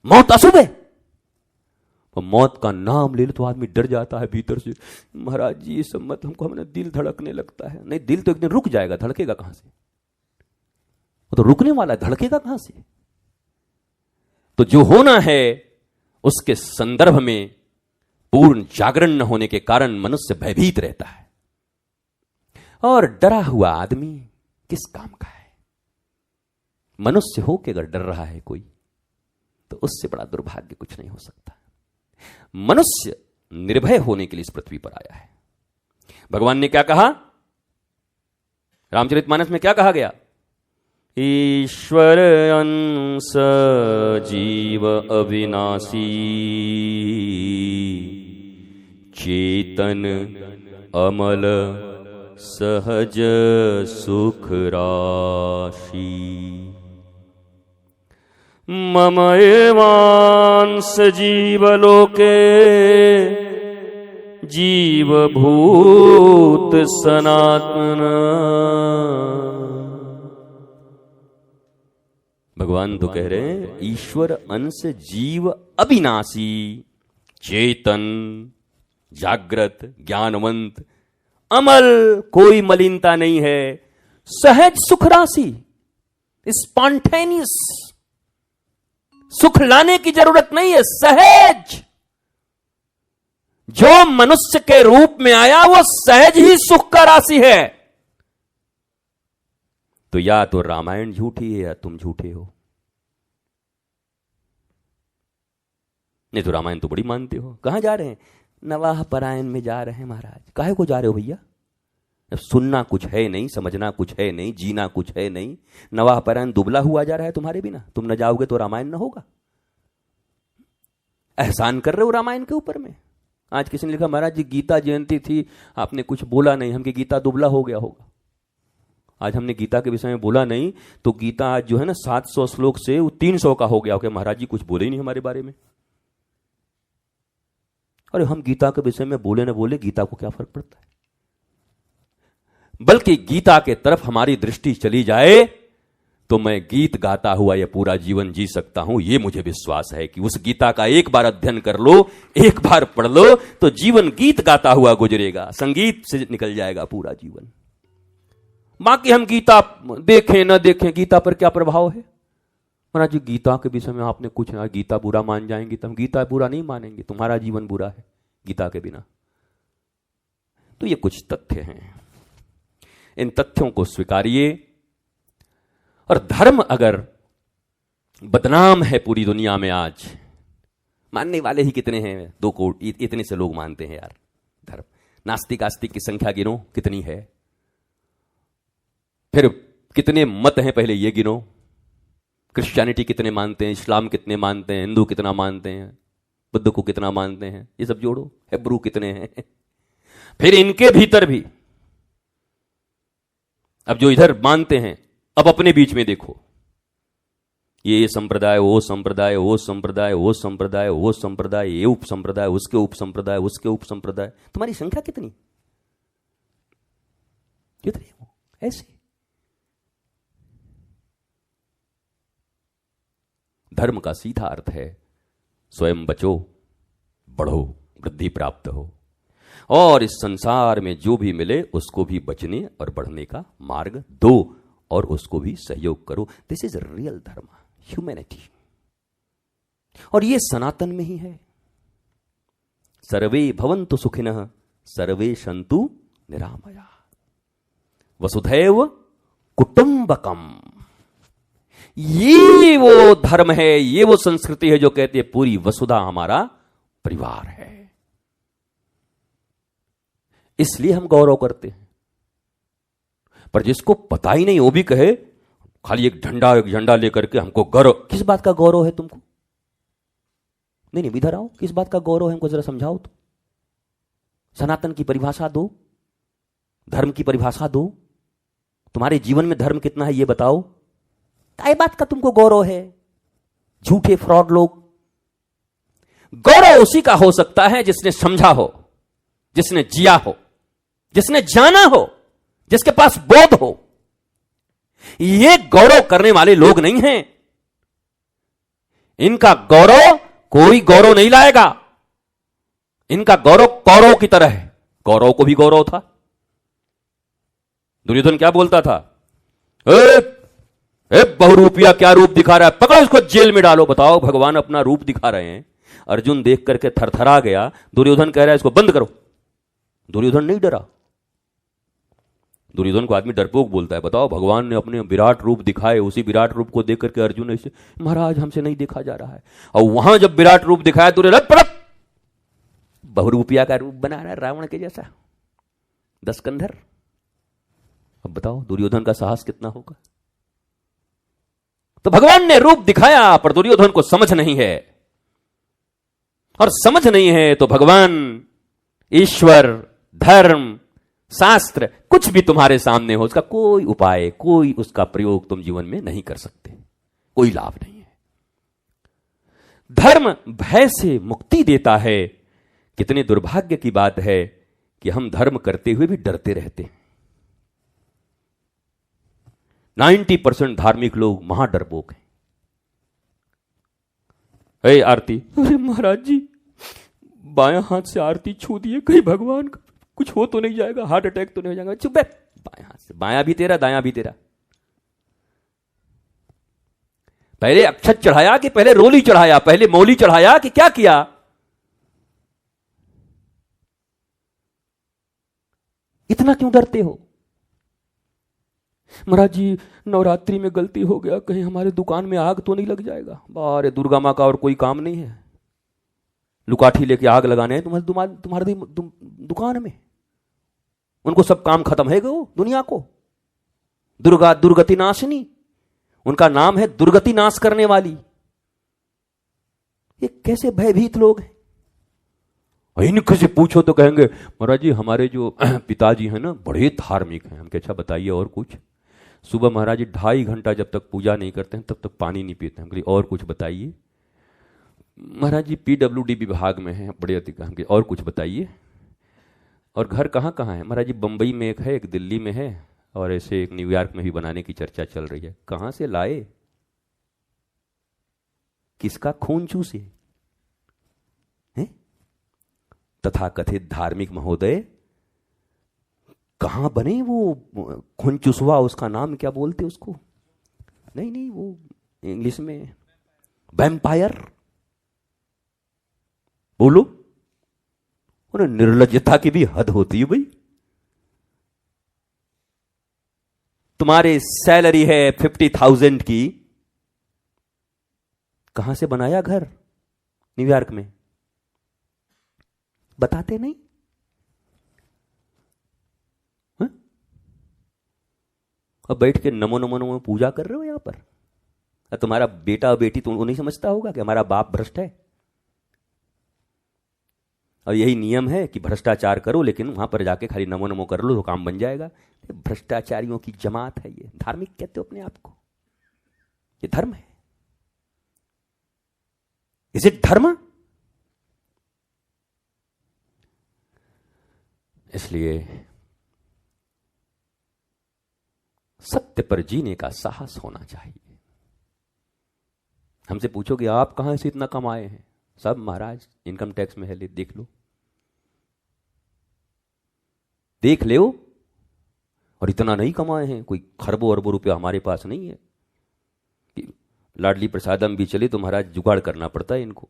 मौत अशुभ है। तो मौत का नाम ले लो तो आदमी डर जाता है भीतर से, महाराज जी ये सब मत, हमको हमारा दिल धड़कने लगता है। नहीं, दिल तो एक दिन रुक जाएगा, धड़केगा कहां से, वो तो रुकने वाला है, धड़केगा कहां से। तो जो होना है उसके संदर्भ में पूर्ण जागरण न होने के कारण मनुष्य भयभीत रहता है। और डरा हुआ आदमी किस काम का है। मनुष्य हो के अगर डर रहा है कोई, तो उससे बड़ा दुर्भाग्य कुछ नहीं हो सकता। मनुष्य निर्भय होने के लिए इस पृथ्वी पर आया है। भगवान ने क्या कहा, रामचरितमानस में क्या कहा गया, ईश्वर अंश जीव अविनाशी, चेतन अमल सहज सुख राशि, मम एवांश जीवलोके जीवभूत सनातन। भगवान तो कह रहे हैं ईश्वर अंश जीव अविनाशी, चेतन, जागृत, ज्ञानवंत, अमल, कोई मलिनता नहीं है, सहज सुख राशि, स्पॉन्टेनियस, सुख लाने की जरूरत नहीं है, सहज। जो मनुष्य के रूप में आया वो सहज ही सुख का राशि है। तो या तो रामायण झूठी है या तुम झूठे हो। नहीं तो रामायण तो बड़ी मानते हो। कहां जा रहे हैं, नवाह परायण में जा रहे हैं। महाराज काहे को जा रहे हो भैया, अब सुनना कुछ है नहीं, समझना कुछ है नहीं, जीना कुछ है नहीं। नवाह परायण दुबला हुआ जा रहा है तुम्हारे बिना। तुम न जाओगे तो रामायण न होगा। एहसान कर रहे हो रामायण के ऊपर में। आज किसी ने लिखा, महाराज जी गीता जयंती थी, आपने कुछ बोला नहीं, हमके गीता दुबला हो गया होगा। आज हमने गीता के विषय में बोला नहीं तो गीता आज जो है ना 700 श्लोक से 300 का हो गया होगा। महाराज जी कुछ बोले ही नहीं हमारे बारे में। अरे हम गीता के विषय में बोले न बोले, गीता को क्या फर्क पड़ता है। बल्कि गीता के तरफ हमारी दृष्टि चली जाए तो मैं गीत गाता हुआ यह पूरा जीवन जी सकता हूं। यह मुझे विश्वास है कि उस गीता का एक बार अध्ययन कर लो, एक बार पढ़ लो तो जीवन गीत गाता हुआ गुजरेगा, संगीत से निकल जाएगा पूरा जीवन। बाकी हम गीता देखें न देखें, गीता पर क्या प्रभाव है। महाराज जी गीता के विषय में आपने कुछ ना, गीता बुरा मान जाएंगे तो हम गीता बुरा नहीं मानेंगे, तुम्हारा जीवन बुरा है गीता के बिना। तो ये कुछ तथ्य हैं, इन तथ्यों को स्वीकारिए। और धर्म अगर बदनाम है पूरी दुनिया में आज, मानने वाले ही कितने हैं, 2 करोड़, इतने से लोग मानते हैं यार धर्म। नास्तिक आस्तिक की संख्या गिनो कितनी है। फिर कितने मत हैं पहले ये गिनो। क्रिश्चियनिटी कितने मानते हैं, इस्लाम कितने मानते हैं, हिंदू कितना मानते हैं, बुद्ध को कितना मानते हैं, ये सब जोड़ो। हिब्रू कितने हैं। फिर इनके भीतर भी अब जो इधर मानते हैं, अब अपने बीच में देखो, ये संप्रदाय, वो संप्रदाय, वो संप्रदाय, वो संप्रदाय, वो संप्रदाय, ये उप संप्रदाय, उसके उप संप्रदाय, उसके उप संप्रदाय। तुम्हारी संख्या कितनी? कितनी हो ऐसे? धर्म का सीधा अर्थ है स्वयं बचो, बढ़ो, वृद्धि प्राप्त हो, और इस संसार में जो भी मिले उसको भी बचने और बढ़ने का मार्ग दो, और उसको भी सहयोग करो। दिस इज रियल धर्म, ह्यूमैनिटी। और ये सनातन में ही है। सर्वे भवन्तु सुखिनः, सर्वे सन्तु निरामया, वसुधैव कुटुंबकम। ये वो धर्म है, ये वो संस्कृति है जो कहती है पूरी वसुधा हमारा परिवार है। इसलिए हम गौरव करते हैं। पर जिसको पता ही नहीं वो भी कहे, खाली एक झंडा लेकर के हमको गौरव। किस बात का गौरव है तुमको? नहीं, इधर आओ, किस बात का गौरव है हमको जरा समझाओ तो। सनातन की परिभाषा दो, धर्म की परिभाषा दो। तुम्हारे जीवन में धर्म कितना है ये बताओ। काय बात का तुमको गौरव है? झूठे फ्रॉड लोग। गौरव उसी का हो सकता है जिसने समझा हो, जिसने जिया हो, जिसने जाना हो, जिसके पास बोध हो। ये गौरव करने वाले लोग नहीं हैं। इनका गौरव कोई गौरव नहीं लाएगा। इनका गौरव कौरव की तरह है। कौरव को भी गौरव था। दुर्योधन क्या बोलता था? बहुरूपिया क्या रूप दिखा रहा है, पकड़ो इसको जेल में डालो। बताओ, भगवान अपना रूप दिखा रहे हैं। अर्जुन देख करके थरथरा गया। दुर्योधन कह रहा है इसको बंद करो। दुर्योधन नहीं डरा। दुर्योधन को आदमी डरपोक बोलता है। बताओ, भगवान ने अपने विराट रूप दिखाए, उसी विराट रूप को देख करके अर्जुन ऐसे, महाराज हमसे नहीं देखा जा रहा है। और वहां जब विराट रूप दिखाया, दुर्योधन पड़क बहुरूपिया का रूप बना रहा है, रावण के जैसा, 10 कंधर। अब बताओ दुर्योधन का साहस कितना होगा। तो भगवान ने रूप दिखाया, पर दुर्योधन को समझ नहीं है। और समझ नहीं है तो भगवान, ईश्वर, धर्म, शास्त्र, कुछ भी तुम्हारे सामने हो, उसका कोई उपाय, कोई उसका प्रयोग तुम जीवन में नहीं कर सकते। कोई लाभ नहीं है। धर्म भय से मुक्ति देता है। कितने दुर्भाग्य की बात है कि हम धर्म करते हुए भी डरते रहते हैं। 90% धार्मिक लोग महाडरपोक हैं। हे आरती, अरे महाराज जी बायां हाथ से आरती छू दिए, कहीं भगवान का कुछ हो तो नहीं जाएगा, हार्ट अटैक तो नहीं हो जाएगा। चुप है, बायां हाथ से, बायां भी तेरा दायां भी तेरा। पहले अक्षत चढ़ाया कि पहले रोली चढ़ाया, पहले मौली चढ़ाया कि क्या किया? इतना क्यों डरते हो? महाराज जी नवरात्रि में गलती हो गया, कहीं हमारे दुकान में आग तो नहीं लग जाएगा। बारे दुर्गा मां का और कोई काम नहीं है, लुकाठी लेके आग लगाने तुम्हारे दुकान में। उनको सब काम खत्म है वो दुनिया को। दुर्गा दुर्गति नाशिनी, उनका नाम है दुर्गति नाश करने वाली। ये कैसे भयभीत लोग हैं। इनके से पूछो तो कहेंगे महाराज जी हमारे जो पिताजी हैं ना बड़े धार्मिक हैं। हम क्या, अच्छा बताइए और कुछ। सुबह महाराज जी 2.5 घंटा जब तक पूजा नहीं करते हैं तब तक पानी नहीं पीते हैं। और कुछ बताइए। महाराज जी PWD विभाग में हैं, बड़े अधिकारी। और कुछ बताइए। और घर कहाँ कहाँ है? महाराज जी बंबई में एक है, एक दिल्ली में है, और ऐसे एक न्यूयॉर्क में भी बनाने की चर्चा चल रही है। कहाँ से लाए? किसका खून चूसे हैं? तथाकथित धार्मिक महोदय कहां बने वो खून चूसवा? उसका नाम क्या बोलते उसको? नहीं, वो इंग्लिश में वैम्पायर। बोलो, उन्हें निर्लज्जता की भी हद होती है भाई। तुम्हारी सैलरी है 50,000 की, कहां से बनाया घर न्यूयॉर्क में? बताते नहीं। और बैठ के नमो नमो नमो पूजा कर रहे हो यहां पर। और तुम्हारा बेटा और बेटी तुमको नहीं समझता होगा कि हमारा बाप भ्रष्ट है, और यही नियम है कि भ्रष्टाचार करो लेकिन वहां पर जाके खाली नमो नमो कर लो तो काम बन जाएगा। भ्रष्टाचारियों की जमात है ये। धार्मिक कहते हो अपने आप को? ये धर्म है? इज इट धर्म? इसलिए सत्य पर जीने का साहस होना चाहिए। हमसे पूछोगे आप कहां से इतना कमाए हैं? सब महाराज इनकम टैक्स में है, ले देख लो, देख लो। और इतना नहीं कमाए हैं, कोई खरबों अरबों रुपया हमारे पास नहीं है कि लाडली प्रसादम भी चले तो महाराज जुगाड़ करना पड़ता है इनको।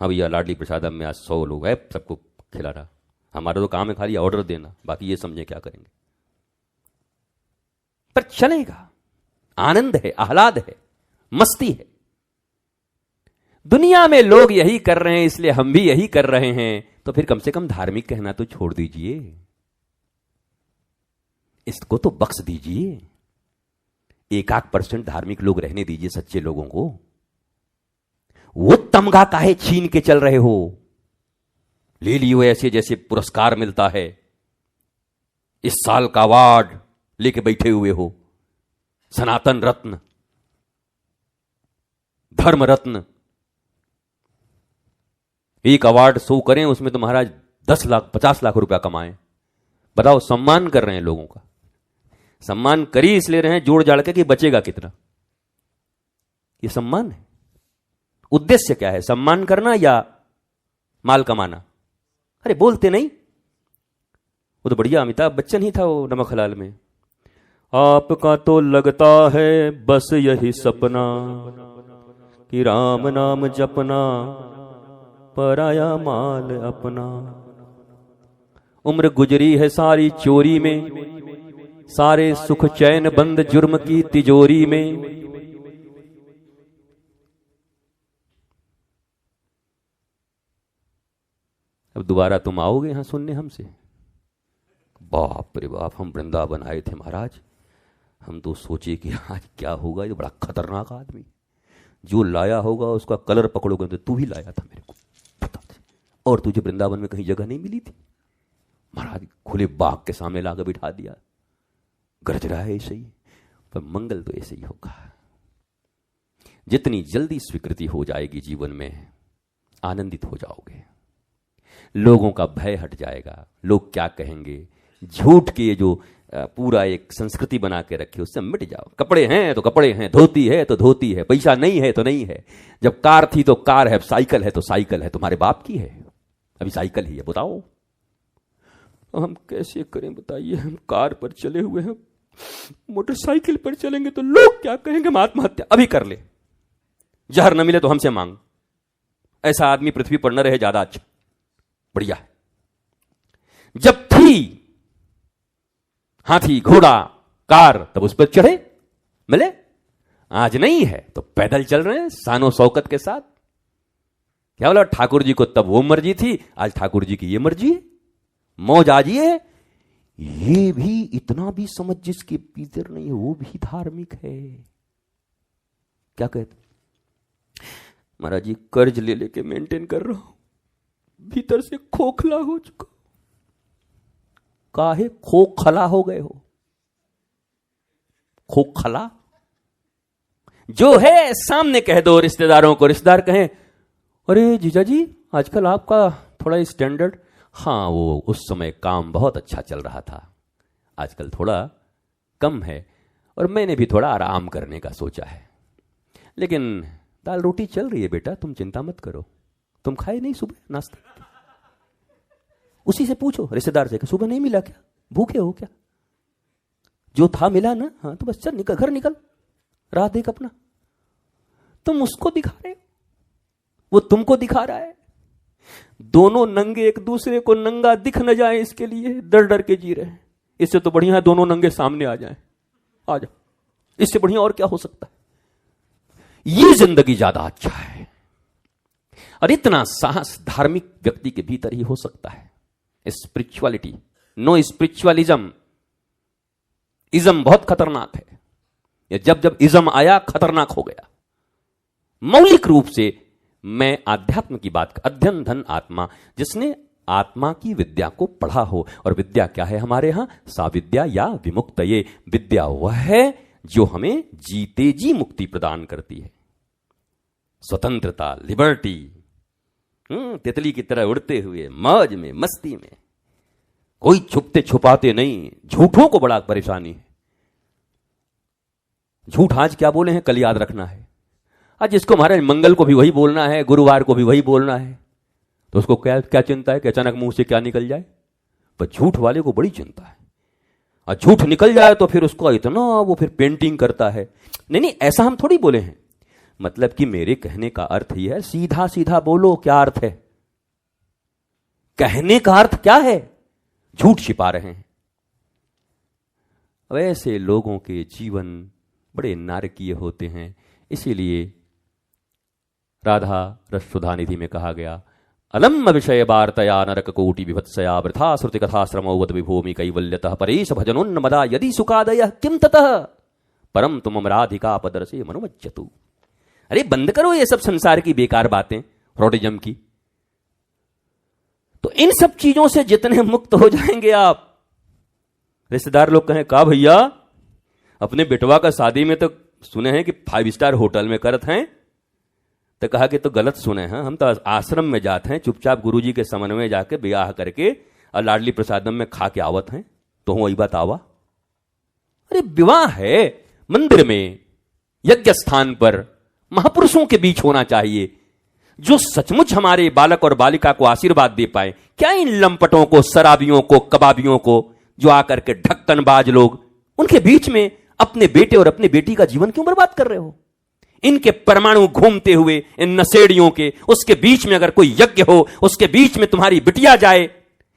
हाँ भैया लाडली प्रसादम में आज 100 लोग है, सबको खिला रहा। हमारा तो काम है खाली ऑर्डर देना, बाकी ये समझे क्या करेंगे। पर चलेगा, आनंद है, आह्लाद है, मस्ती है। दुनिया में लोग यही कर रहे हैं इसलिए हम भी यही कर रहे हैं, तो फिर कम से कम धार्मिक कहना तो छोड़ दीजिए, इसको तो बख्श दीजिए। 1% धार्मिक लोग रहने दीजिए, सच्चे लोगों को। वो तमगा काहे छीन के चल रहे हो? ले लियो ऐसे जैसे पुरस्कार मिलता है, इस साल का अवार्ड लेके बैठे हुए हो, सनातन रत्न, धर्म रत्न। एक अवार्ड शो करें उसमें तो महाराज 10 लाख 50 लाख रुपया कमाएं। बताओ, सम्मान कर रहे हैं लोगों का। सम्मान करी इसलिए रहे हैं जोड़ जाड़ के कि बचेगा कितना। ये सम्मान है? उद्देश्य क्या है? सम्मान करना या माल कमाना? अरे बोलते नहीं। वो तो बढ़िया अमिताभ बच्चन ही था वो नमक हलाल में। आपका तो लगता है बस यही सपना कि राम नाम जपना, पराया माल अपना। उम्र गुजरी है सारी चोरी में, सारे सुख चैन बंद जुर्म की तिजोरी में। अब दोबारा तुम आओगे यहां सुनने हमसे? बाप रे बाप, हम वृंदावन आए थे महाराज, हम तो सोचे कि आज क्या होगा, ये बड़ा खतरनाक आदमी, जो लाया होगा उसका कलर पकड़ोगे तो तू ही लाया था मेरे को बता दे। और तुझे वृंदावन में कहीं जगह नहीं मिली थी? महाराज खुले बाग के सामने लाकर बिठा दिया, गरज रहा है ऐसे ही। पर मंगल तो ऐसे ही होगा। जितनी जल्दी स्वीकृति हो जाएगी जीवन में, आनंदित हो जाओगे। लोगों का भय हट जाएगा, लोग क्या कहेंगे, झूठ की जो पूरा एक संस्कृति बना के रखी उससे मिट जाओ। कपड़े हैं तो कपड़े हैं, धोती है तो धोती है, पैसा नहीं है तो नहीं है। जब कार थी तो कार है, साइकिल है तो साइकिल है। तुम्हारे बाप की है, अभी साइकिल ही है। बताओ हम कैसे करें बताइए? हम कार पर चले हुए हैं, मोटरसाइकिल पर चलेंगे तो लोग क्या कहेंगे? हम आत्महत्या अभी कर ले, जहर न मिले तो हमसे मांग। ऐसा आदमी पृथ्वी पर न रहे ज्यादा अच्छा, बढ़िया है। जब थी हाथी घोड़ा कार तब उस पर चढ़े मिले, आज नहीं है तो पैदल चल रहे हैं शानो शौकत के साथ। क्या बोला? ठाकुर जी को तब वो मर्जी थी, आज ठाकुर जी की ये मर्जी है। मौज आज ये है। ये भी इतना भी समझ जिसके भीतर नहीं है वो भी धार्मिक है। क्या कहते? महाराज जी कर्ज ले लेके मेंटेन कर रहा हूं, भीतर से खोखला हो चुका। काहे खोखला हो गए हो? खोखला जो है सामने कह दो रिश्तेदारों को, रिश्तेदार कहें अरे जीजा जी आजकल आपका थोड़ा स्टैंडर्ड। हाँ वो उस समय काम बहुत अच्छा चल रहा था, आजकल थोड़ा कम है और मैंने भी थोड़ा आराम करने का सोचा है, लेकिन दाल रोटी चल रही है बेटा, तुम चिंता मत करो। तुम खाए नहीं सुबह नाश्ता? उसी से पूछो रिश्तेदार से कि सुबह नहीं मिला क्या, भूखे हो क्या? जो था मिला ना, हाँ तो बस चल निकल, घर निकल, राह देख अपना। तुम उसको दिखा रहे हो, वो तुमको दिखा रहा है। दोनों नंगे एक दूसरे को नंगा दिख न जाए इसके लिए डर डर के जी रहे हैं। इससे तो बढ़िया है दोनों नंगे सामने आ जाएं। आ जाओ, इससे बढ़िया और क्या हो सकता है? ये जिंदगी ज्यादा अच्छा है। और इतना साहस धार्मिक व्यक्ति के भीतर ही हो सकता है। स्पिरिचुअलिटी, नो स्पिरिचुअलिज्म इज्म बहुत खतरनाक है। ये जब जब इज्म आया खतरनाक हो गया। मौलिक रूप से मैं आध्यात्म की बात, अध्ययन धन आत्मा, जिसने आत्मा की विद्या को पढ़ा हो। और विद्या क्या है हमारे यहां? साविद्या या विमुक्तये। विद्या वह है जो हमें जीते जी मुक्ति प्रदान करती है। स्वतंत्रता, लिबर्टी, तितली की तरह उड़ते हुए मौज में, मस्ती में, कोई छुपते छुपाते नहीं। झूठों को बड़ा परेशानी है। झूठ आज क्या बोले हैं कल याद रखना है। आज जिसको महाराज मंगल को भी वही बोलना है, गुरुवार को भी वही बोलना है, तो उसको क्या क्या चिंता है कि अचानक मुंह से क्या निकल जाए। पर झूठ वाले को बड़ी चिंता है। और झूठ निकल जाए तो फिर उसको इतना वो फिर पेंटिंग करता है। नहीं, ऐसा हम थोड़ी बोले हैं। मतलब कि मेरे कहने का अर्थ ही है, सीधा सीधा बोलो क्या अर्थ है। कहने का अर्थ क्या है? झूठ छिपा रहे हैं। वैसे लोगों के जीवन बड़े नारकीय होते हैं। इसीलिए राधा रस सुधा निधि में कहा गया, अलम विषय वार्तया नरक कोटि विभत्सया वृथा श्रुति कथा श्रमोवत विभूमि कैवल्यतः परेश भजनोन्नमदा यदि सुखादय किम ततः परम तुम राधिका पदरसे मनुमज्जतु। अरे बंद करो ये सब संसार की बेकार बातें, फ्रॉडिज्म की। तो इन सब चीजों से जितने मुक्त हो जाएंगे आप। रिश्तेदार लोग कहें, का भैया अपने बेटवा का शादी में तो सुने हैं कि 5 स्टार होटल में करत हैं। तो कहा कि तो गलत सुने हैं, हम तो आश्रम में जाते हैं, चुपचाप गुरुजी के समन्वय में जाके ब्याह करके और लाडली प्रसादम में खा के आवत हैं। तो वही बात आवा। अरे विवाह है मंदिर में, यज्ञ स्थान पर, महापुरुषों के बीच होना चाहिए, जो सचमुच हमारे बालक और बालिका को आशीर्वाद दे पाए। क्या इन लंपटों को, शराबियों को, कबाबियों को, जो आकर के ढक्कनबाज लोग, उनके बीच में अपने बेटे और अपनी बेटी का जीवन क्यों बर्बाद कर रहे हो? इनके परमाणु घूमते हुए इन नशेड़ियों के, उसके बीच में अगर कोई यज्ञ हो, उसके बीच में तुम्हारी बिटिया जाए,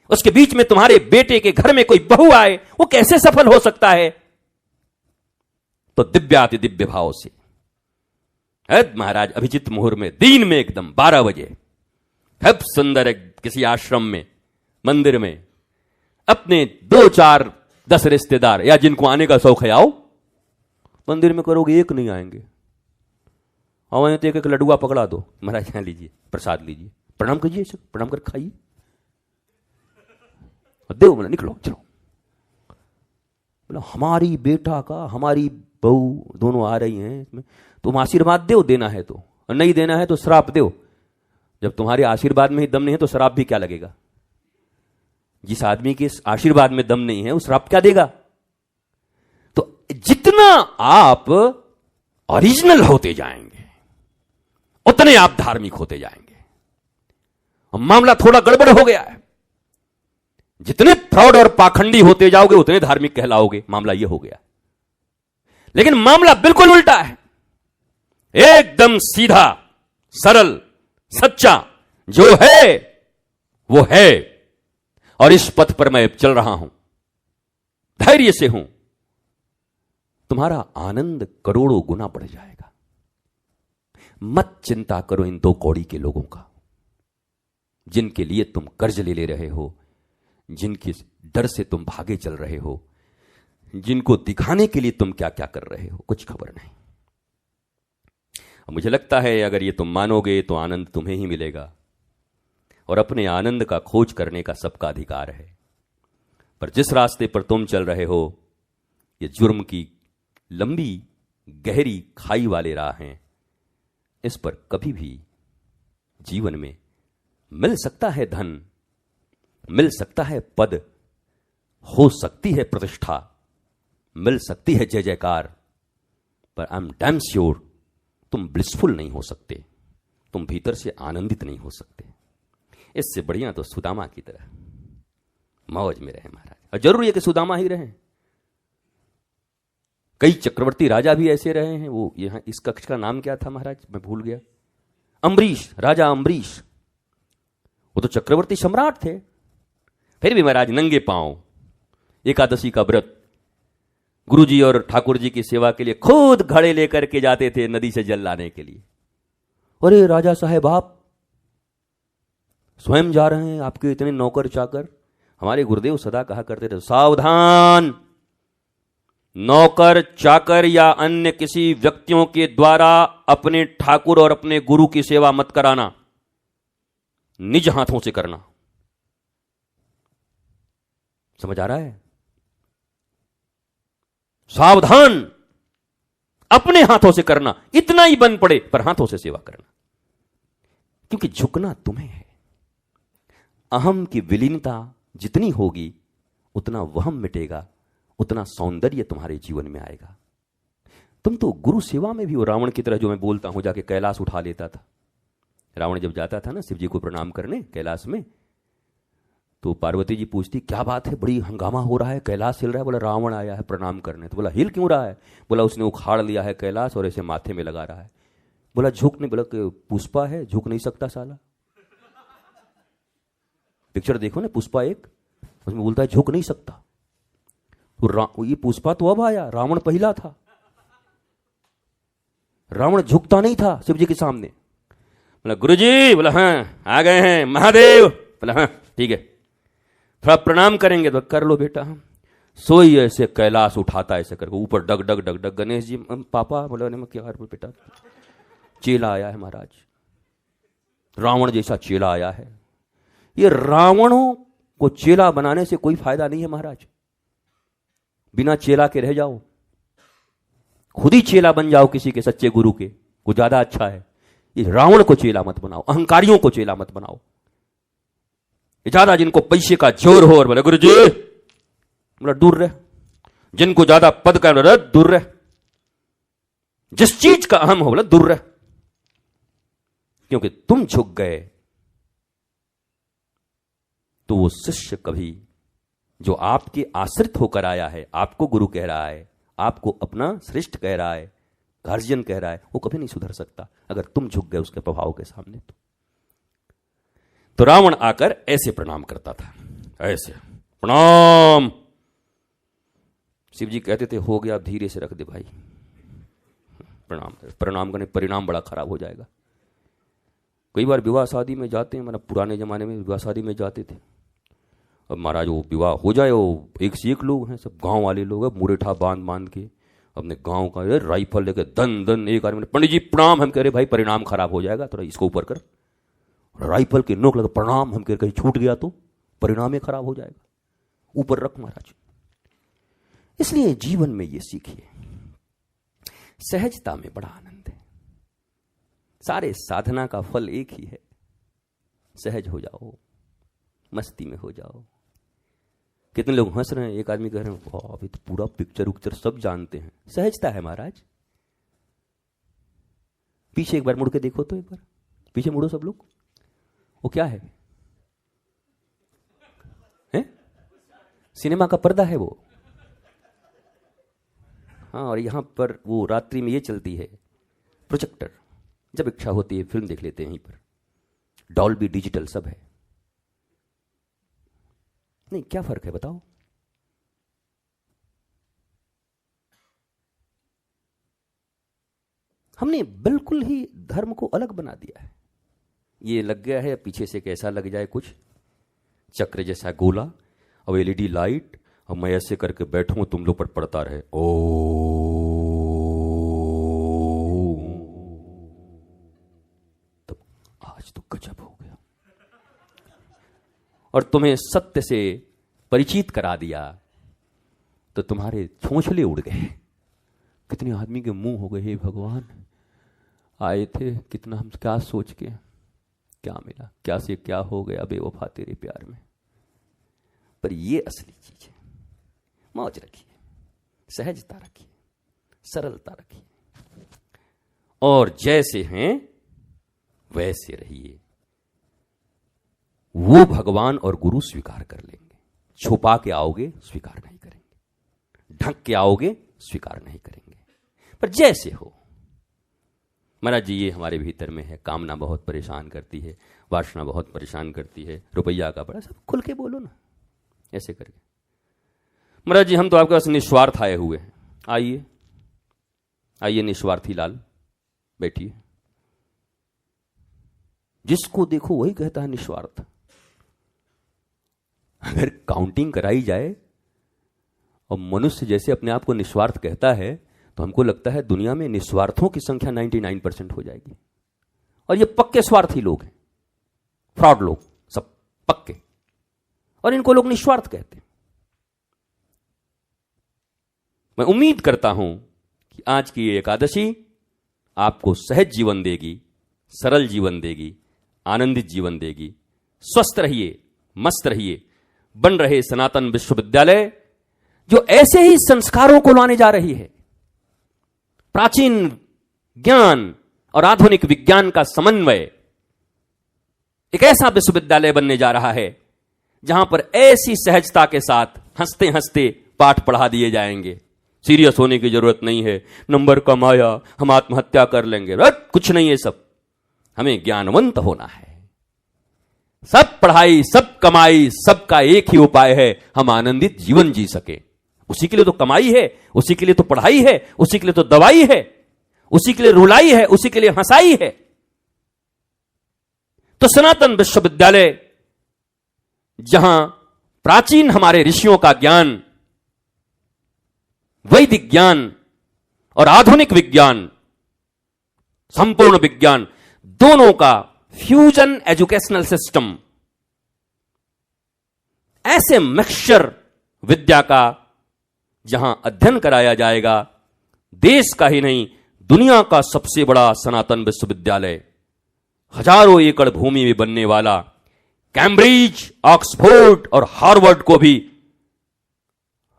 उसके बीच में तुम्हारे बेटे के घर में कोई बहू आए, वो कैसे सफल हो सकता है? तो दिव्याति दिव्य भाव से महाराज अभिजित मुहूर्त में, दिन में एकदम 12 बजे खूब सुंदर एक किसी आश्रम में, मंदिर में अपने 2 4 10 रिश्तेदार या जिनको आने का शौक है आओ। मंदिर में करोगे एक नहीं आएंगे। आओ तो एक लड्डुआ पकड़ा दो, महाराज यहाँ लीजिए, प्रसाद लीजिए, प्रणाम कीजिए, प्रणाम कर खाइए, देव बोला निकलो चलो। बोला हमारी बेटा का, हमारी बहू दोनों आ रही हैं, इसमें तुम आशीर्वाद दो, देना है तो, और नहीं देना है तो श्राप दो। जब तुम्हारे आशीर्वाद में ही दम नहीं है तो श्राप भी क्या लगेगा? जिस आदमी के आशीर्वाद में दम नहीं है वो श्राप क्या देगा? तो जितना आप ओरिजिनल होते जाएंगे उतने आप धार्मिक होते जाएंगे। अब मामला थोड़ा गड़बड़ हो गया है। जितने फ्रॉड और पाखंडी होते जाओगे उतने धार्मिक कहलाओगे। मामला यह हो गया। लेकिन मामला बिल्कुल उल्टा है। एकदम सीधा, सरल, सच्चा जो है वो है, और इस पथ पर मैं चल रहा हूं, धैर्य से हूं। तुम्हारा आनंद करोड़ों गुना बढ़ जाएगा। मत चिंता करो इन 2 कौड़ी के लोगों का, जिनके लिए तुम कर्ज ले रहे हो, जिनके डर से तुम भागे चल रहे हो, जिनको दिखाने के लिए तुम क्या क्या कर रहे हो, कुछ खबर नहीं। मुझे लगता है अगर ये तुम मानोगे तो आनंद तुम्हें ही मिलेगा, और अपने आनंद का खोज करने का सबका अधिकार है। पर जिस रास्ते पर तुम चल रहे हो, ये जुर्म की लंबी गहरी खाई वाले राह हैं। इस पर कभी भी जीवन में मिल सकता है धन, मिल सकता है पद, हो सकती है प्रतिष्ठा, मिल सकती है जय जयकार, पर आई एम डैम श्योर तुम ब्लिसफुल नहीं हो सकते, तुम भीतर से आनंदित नहीं हो सकते। इससे बढ़िया तो सुदामा की तरह मौज में रहे महाराज। और जरूरी है कि सुदामा ही रहे, कई चक्रवर्ती राजा भी ऐसे रहे हैं। वो यहां इस कक्ष का नाम क्या था महाराज, मैं भूल गया। अम्बरीश, राजा अम्बरीश, वो तो चक्रवर्ती सम्राट थे, फिर भी महाराज नंगे पांव एकादशी का व्रत गुरुजी और ठाकुर जी की सेवा के लिए खुद घड़े लेकर के जाते थे नदी से जल लाने के लिए। अरे राजा साहेब आप स्वयं जा रहे हैं, आपके इतने नौकर चाकर। हमारे गुरुदेव सदा कहा करते थे, सावधान, नौकर चाकर या अन्य किसी व्यक्तियों के द्वारा अपने ठाकुर और अपने गुरु की सेवा मत कराना, निज हाथों से करना। समझ आ रहा है? सावधान, अपने हाथों से करना, इतना ही बन पड़े पर हाथों से सेवा करना, क्योंकि झुकना तुम्हें है। अहम की विलीनता जितनी होगी उतना वहम मिटेगा, उतना सौंदर्य तुम्हारे जीवन में आएगा। तुम तो गुरु सेवा में भी हो रावण की तरह, जो मैं बोलता हूं जाके कैलाश उठा लेता था। रावण जब जाता था ना शिव जी को प्रणाम करने कैलाश में, तो पार्वती जी पूछती क्या बात है, बड़ी हंगामा हो रहा है, कैलाश हिल रहा है। बोला रावण आया है प्रणाम करने। तो बोला हिल क्यों रहा है? बोला उसने उखाड़ लिया है कैलाश और ऐसे माथे में लगा रहा है। बोला झुक नहीं, बोला पुष्पा है, झुक नहीं सकता साला। पिक्चर देखो ना पुष्पा एक, उसमें बोलता है झुक नहीं सकता। तो ये पुष्पा तो अब आया, रावण पहला था। रावण झुकता नहीं था शिव जी के सामने। बोला गुरुजी, बोला हाँ आ गए हैं महादेव। बोला हाँ ठीक है, थोड़ा प्रणाम करेंगे। तो कर लो बेटा। सोई ऐसे कैलाश उठाता ऐसे करके ऊपर डग डग डग डग। गणेश जी पापा। बोला मैं क्या बेटा, चेला आया है महाराज, रावण जैसा चेला आया है। ये रावणों को चेला बनाने से कोई फायदा नहीं है महाराज। बिना चेला के रह जाओ, खुद ही चेला बन जाओ किसी के सच्चे गुरु के, वो ज्यादा अच्छा है। इस रावण को चेला मत बनाओ, अहंकारियों को चेला मत बनाओ। ज्यादा जिनको पैसे का जोर हो और बोले गुरु जी, बोला दूर रह। जिनको ज्यादा पद का दूर रह, जिस चीज का अहम हो बोला दूर रह। क्योंकि तुम झुक गए तो वो शिष्य कभी, जो आपके आश्रित होकर आया है, आपको गुरु कह रहा है, आपको अपना श्रेष्ठ कह रहा है, गार्जियन कह रहा है, वो कभी नहीं सुधर सकता अगर तुम झुक गए उसके प्रभाव के सामने। तो रावण आकर ऐसे प्रणाम करता था, ऐसे प्रणाम। शिव जी कहते थे हो गया, धीरे से रख दे भाई, प्रणाम। प्रणाम करने परिणाम बड़ा खराब हो जाएगा। कई बार विवाह शादी में जाते हैं, मतलब पुराने जमाने में विवाह शादी में जाते थे। अब महाराज वो विवाह हो जाए, वो एक से एक लोग हैं, सब गांव वाले लोग हैं, मुरेठा बांध बांध के अपने गांव का राइफल लेके दन दन। एक आदमी ने पंडित जी प्रणाम, हम कह रहे भाई परिणाम खराब हो जाएगा, थोड़ा इसको ऊपर कर। राइफल के नोक लगा प्रणाम, हम कह कहीं छूट गया तो परिणाम ही खराब हो जाएगा, ऊपर रख महाराज। इसलिए जीवन में ये सीखिए, सहजता में बड़ा आनंद है। सारे साधना का फल एक ही है, सहज हो जाओ, मस्ती में हो जाओ। कितने लोग हंस रहे हैं, एक आदमी कह रहे हैं वाह अभी तो पूरा पिक्चर उक्चर सब जानते हैं। सहजता है महाराज। पीछे एक बार मुड़ के देखो तो, एक बार पीछे मुड़ो सब लोग। वो क्या है? सिनेमा का पर्दा है वो। हाँ, और यहां पर वो रात्रि में ये चलती है प्रोजेक्टर, जब इच्छा होती है फिल्म देख लेते हैं यहीं पर। डॉल्बी डिजिटल सब है। नहीं, क्या फर्क है बताओ? हमने बिल्कुल ही धर्म को अलग बना दिया है। ये लग गया है पीछे से कैसा लग जाए कुछ चक्र जैसा गोला, अब एलईडी लाइट, अब मैं ऐसे करके बैठूं तुम लोग पर पड़ता रहे ओ। तब आज तो गजब हो गया। और तुम्हें सत्य से परिचित करा दिया तो तुम्हारे छोंछले उड़ गए। कितने आदमी के मुंह हो गए, हे भगवान आए थे कितना, हम क्या सोच के, क्या मिला, क्या से क्या हो गया बेवफा तेरे प्यार में। पर ये असली चीज है। मौज रखिए, सहजता रखिए, सरलता रखिए, और जैसे हैं वैसे रहिए। वो भगवान और गुरु स्वीकार कर लेंगे। छुपा के आओगे स्वीकार नहीं करेंगे, ढक के आओगे स्वीकार नहीं करेंगे। पर जैसे हो महाराज जी, ये हमारे भीतर में है। कामना बहुत परेशान करती है, वासना बहुत परेशान करती है, रुपया का बड़ा, सब खुल के बोलो ना ऐसे करके। महाराज जी हम तो आपके पास निस्वार्थ आए हुए हैं। आइए आइए निस्वार्थी लाल, बैठिए। जिसको देखो वही कहता है निस्वार्थ। अगर काउंटिंग कराई जाए और मनुष्य जैसे अपने आप को निस्वार्थ कहता है, तो हमको लगता है दुनिया में निस्वार्थों की संख्या 99% हो जाएगी। और ये पक्के स्वार्थी लोग हैं, फ्रॉड लोग, सब पक्के, और इनको लोग निस्वार्थ कहते हैं। मैं उम्मीद करता हूं कि आज की ये एकादशी आपको सहज जीवन देगी, सरल जीवन देगी, आनंदित जीवन देगी। स्वस्थ रहिए, मस्त रहिए। बन रहे सनातन विश्वविद्यालय जो ऐसे ही संस्कारों को लाने जा रही है, प्राचीन ज्ञान और आधुनिक विज्ञान का समन्वय, एक ऐसा विश्वविद्यालय बनने जा रहा है जहां पर ऐसी सहजता के साथ हंसते हंसते पाठ पढ़ा दिए जाएंगे। सीरियस होने की जरूरत नहीं है, नंबर कम आया हम आत्महत्या कर लेंगे, कुछ नहीं है। सब हमें ज्ञानवंत होना है। सब पढ़ाई, सब कमाई, सबका एक ही उपाय है, हम आनंदित जीवन जी सके। उसी के लिए तो कमाई है, उसी के लिए तो पढ़ाई है, उसी के लिए तो दवाई है, उसी के लिए रुलाई है, उसी के लिए हंसाई है। तो सनातन विश्वविद्यालय जहां प्राचीन हमारे ऋषियों का ज्ञान, वैदिक ज्ञान और आधुनिक विज्ञान, संपूर्ण विज्ञान, दोनों का फ्यूजन एजुकेशनल सिस्टम, ऐसे मिक्सचर विद्या का जहां अध्ययन कराया जाएगा, देश का ही नहीं दुनिया का सबसे बड़ा सनातन विश्वविद्यालय, हजारों एकड़ भूमि में बनने वाला, कैम्ब्रिज, ऑक्सफोर्ड और हार्वर्ड को भी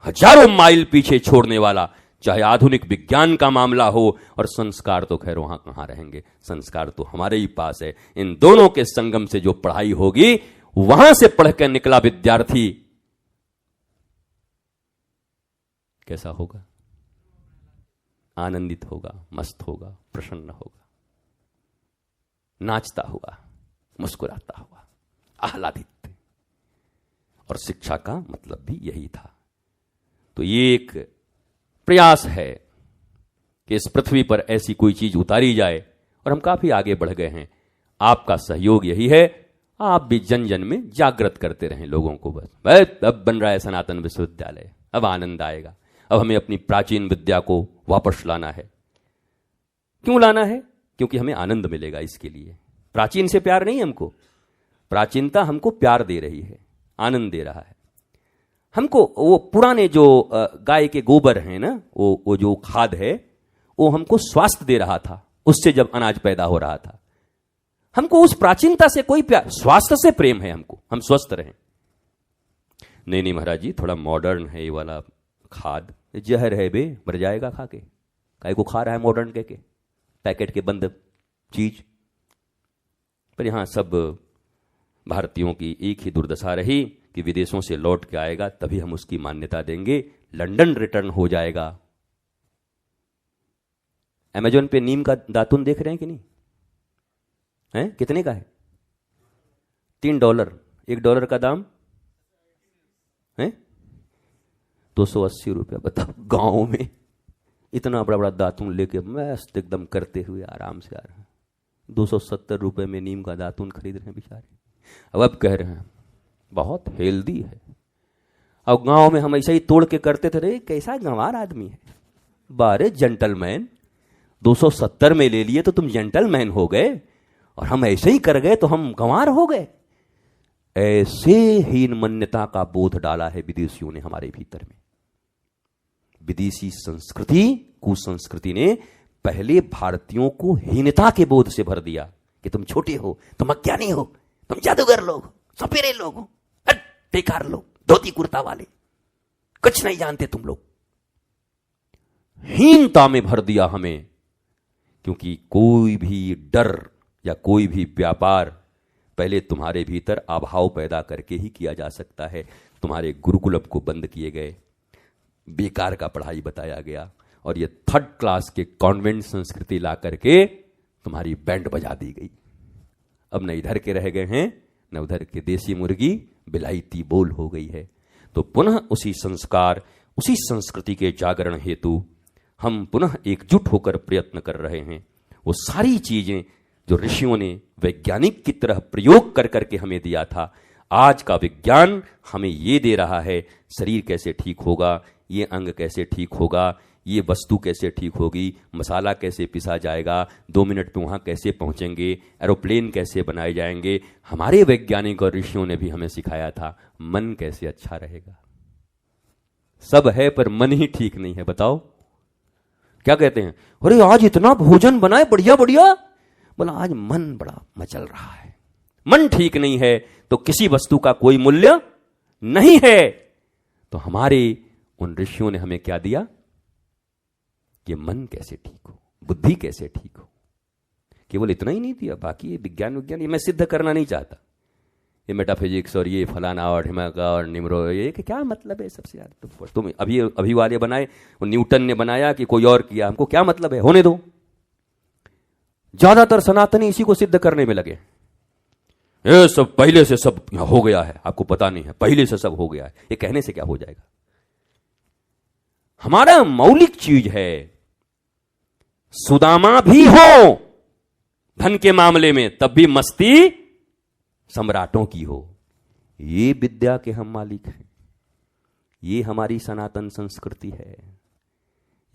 हजारों माइल पीछे छोड़ने वाला, चाहे आधुनिक विज्ञान का मामला हो, और संस्कार तो खैर वहां कहां रहेंगे, संस्कार तो हमारे ही पास है। इन दोनों के संगम से जो पढ़ाई होगी, वहां से पढ़कर निकला विद्यार्थी कैसा होगा? आनंदित होगा, मस्त होगा, प्रसन्न होगा, नाचता हुआ, मुस्कुराता हुआ, आह्लादित। और शिक्षा का मतलब भी यही था। तो ये एक प्रयास है कि इस पृथ्वी पर ऐसी कोई चीज उतारी जाए, और हम काफी आगे बढ़ गए हैं। आपका सहयोग यही है, आप भी जन जन में जागृत करते रहें लोगों को। बस अब बन रहा है सनातन विश्वविद्यालय, अब आनंद आएगा, अब हमें अपनी प्राचीन विद्या को वापस लाना है। क्यों लाना है? क्योंकि हमें आनंद मिलेगा इसके लिए। प्राचीन से प्यार नहीं हमको, प्राचीनता हमको प्यार दे रही है, आनंद दे रहा है हमको। वो पुराने जो गाय के गोबर हैं ना, वो जो खाद है, वो हमको स्वास्थ्य दे रहा था, उससे जब अनाज पैदा हो रहा था। हमको उस प्राचीनता से कोई प्यार, स्वास्थ्य से प्रेम है हमको, हम स्वस्थ रहें। नहीं नहीं महाराज जी, थोड़ा मॉडर्न है ये वाला खाद, जहर है बे, मर जाएगा खा के, काय को खा रहा है मॉडर्न के पैकेट के बंद चीज। पर यहां सब भारतीयों की एक ही दुर्दशा रही कि विदेशों से लौट के आएगा तभी हम उसकी मान्यता देंगे, लंदन रिटर्न हो जाएगा। अमेजोन पे नीम का दातुन देख रहे हैं कि नहीं है? कितने का है? $3। $1 का दाम है 280 रुपया। बताओ, गांव में इतना बड़ा बड़ा दातुन लेके मस्त एकदम करते हुए आराम से आ रहे हैं, 270 रुपए में नीम का दातुन खरीद रहे हैं बेचारे। अब कह रहे हैं बहुत हेल्दी है। अब गांव में हम ऐसा ही तोड़ के करते थे, रे कैसा गंवार आदमी है। बारे जेंटलमैन, 270 में ले लिए तो तुम जेंटलमैन हो गए, और हम ऐसे ही कर गए तो हम गंवार हो गए। ऐसे हीन मान्यता का बोध डाला है विदेशियों ने हमारे भीतर में। विदेशी संस्कृति, कुसंस्कृति ने पहले भारतीयों को हीनता के बोध से भर दिया कि तुम छोटे हो, तुम अज्ञानी हो, तुम जादूगर लोग हो, सपेरे लोग हो, बेकार लोग, धोती कुर्ता वाले, कुछ नहीं जानते तुम लोग। हीनता में भर दिया हमें, क्योंकि कोई भी डर या कोई भी व्यापार पहले तुम्हारे भीतर अभाव पैदा करके ही किया जा सकता है। तुम्हारे गुरुकुल को बंद किए गए, बेकार का पढ़ाई बताया गया, और ये 3rd क्लास के कॉन्वेंट संस्कृति ला करके तुम्हारी बैंड बजा दी गई। अब न इधर के रह गए हैं, न उधर के। देसी मुर्गी बिलायती बोल हो गई है। तो पुनः उसी संस्कार, उसी संस्कृति के जागरण हेतु हम पुनः एकजुट होकर प्रयत्न कर रहे हैं। वो सारी चीजें जो ऋषियों ने वैज्ञानिक की तरह प्रयोग कर करके हमें दिया था, आज का विज्ञान हमें ये दे रहा है। शरीर कैसे ठीक होगा, ये अंग कैसे ठीक होगा, ये वस्तु कैसे ठीक होगी, मसाला कैसे पिसा जाएगा, 2 मिनट में वहां कैसे पहुंचेंगे, एरोप्लेन कैसे बनाए जाएंगे। हमारे वैज्ञानिक और ऋषियों ने भी हमें सिखाया था मन कैसे अच्छा रहेगा। सब है पर मन ही ठीक नहीं है। बताओ क्या कहते हैं, अरे आज इतना भोजन बनाए बढ़िया बढ़िया, बोला आज मन बड़ा मचल रहा है। मन ठीक नहीं है तो किसी वस्तु का कोई मूल्य नहीं है। तो हमारे उन ऋषियों ने हमें क्या दिया कि मन कैसे ठीक हो, बुद्धि कैसे ठीक हो। केवल इतना ही नहीं दिया, बाकी ये विज्ञान ये मैं सिद्ध करना नहीं चाहता। ये मेटाफिजिक्स और ये फलाना और ढिमाका और निम्रो, ये कि क्या मतलब है सबसे यार। तुम अभी वाले बनाए, न्यूटन ने बनाया कि कोई और किया, हमको क्या मतलब है, होने दो। ज्यादातर सनातनी इसी को सिद्ध करने में लगे, ये सब पहले से सब हो गया है, आपको पता नहीं है, पहले से सब हो गया है। ये कहने से क्या हो जाएगा। हमारा मौलिक चीज है, सुदामा भी हो धन के मामले में तब भी मस्ती सम्राटों की हो। ये विद्या के हम मालिक हैं, ये हमारी सनातन संस्कृति है।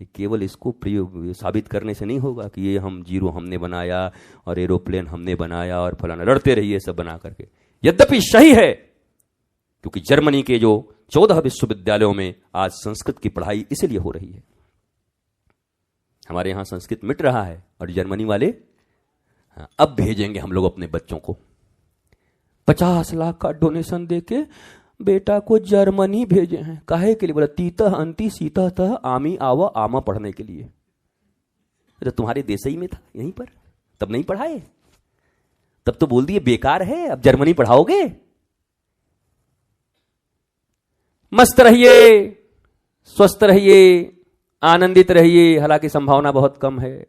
ये केवल इसको प्रयोग साबित करने से नहीं होगा कि ये हम जीरो हमने बनाया और एरोप्लेन हमने बनाया और फलाना, लड़ते रहिए सब बना करके। यद्यपि सही है, क्योंकि जर्मनी के जो 14 विश्वविद्यालयों में आज संस्कृत की पढ़ाई इसलिए हो रही है। हमारे यहां संस्कृत मिट रहा है और जर्मनी वाले अब भेजेंगे हम लोग अपने बच्चों को 50 लाख का डोनेशन देके बेटा को जर्मनी भेजे हैं। काहे के लिए, बोला तीतः अंति सीतः तः आमी आव आमा पढ़ने के लिए। तो तुम्हारे देश ही में था यहीं पर, तब नहीं पढ़ाए, तब तो बोल दिए बेकार है, अब जर्मनी पढ़ाओगे। मस्त रहिए, स्वस्थ रहिए, आनंदित रहिए। हालांकि संभावना बहुत कम है।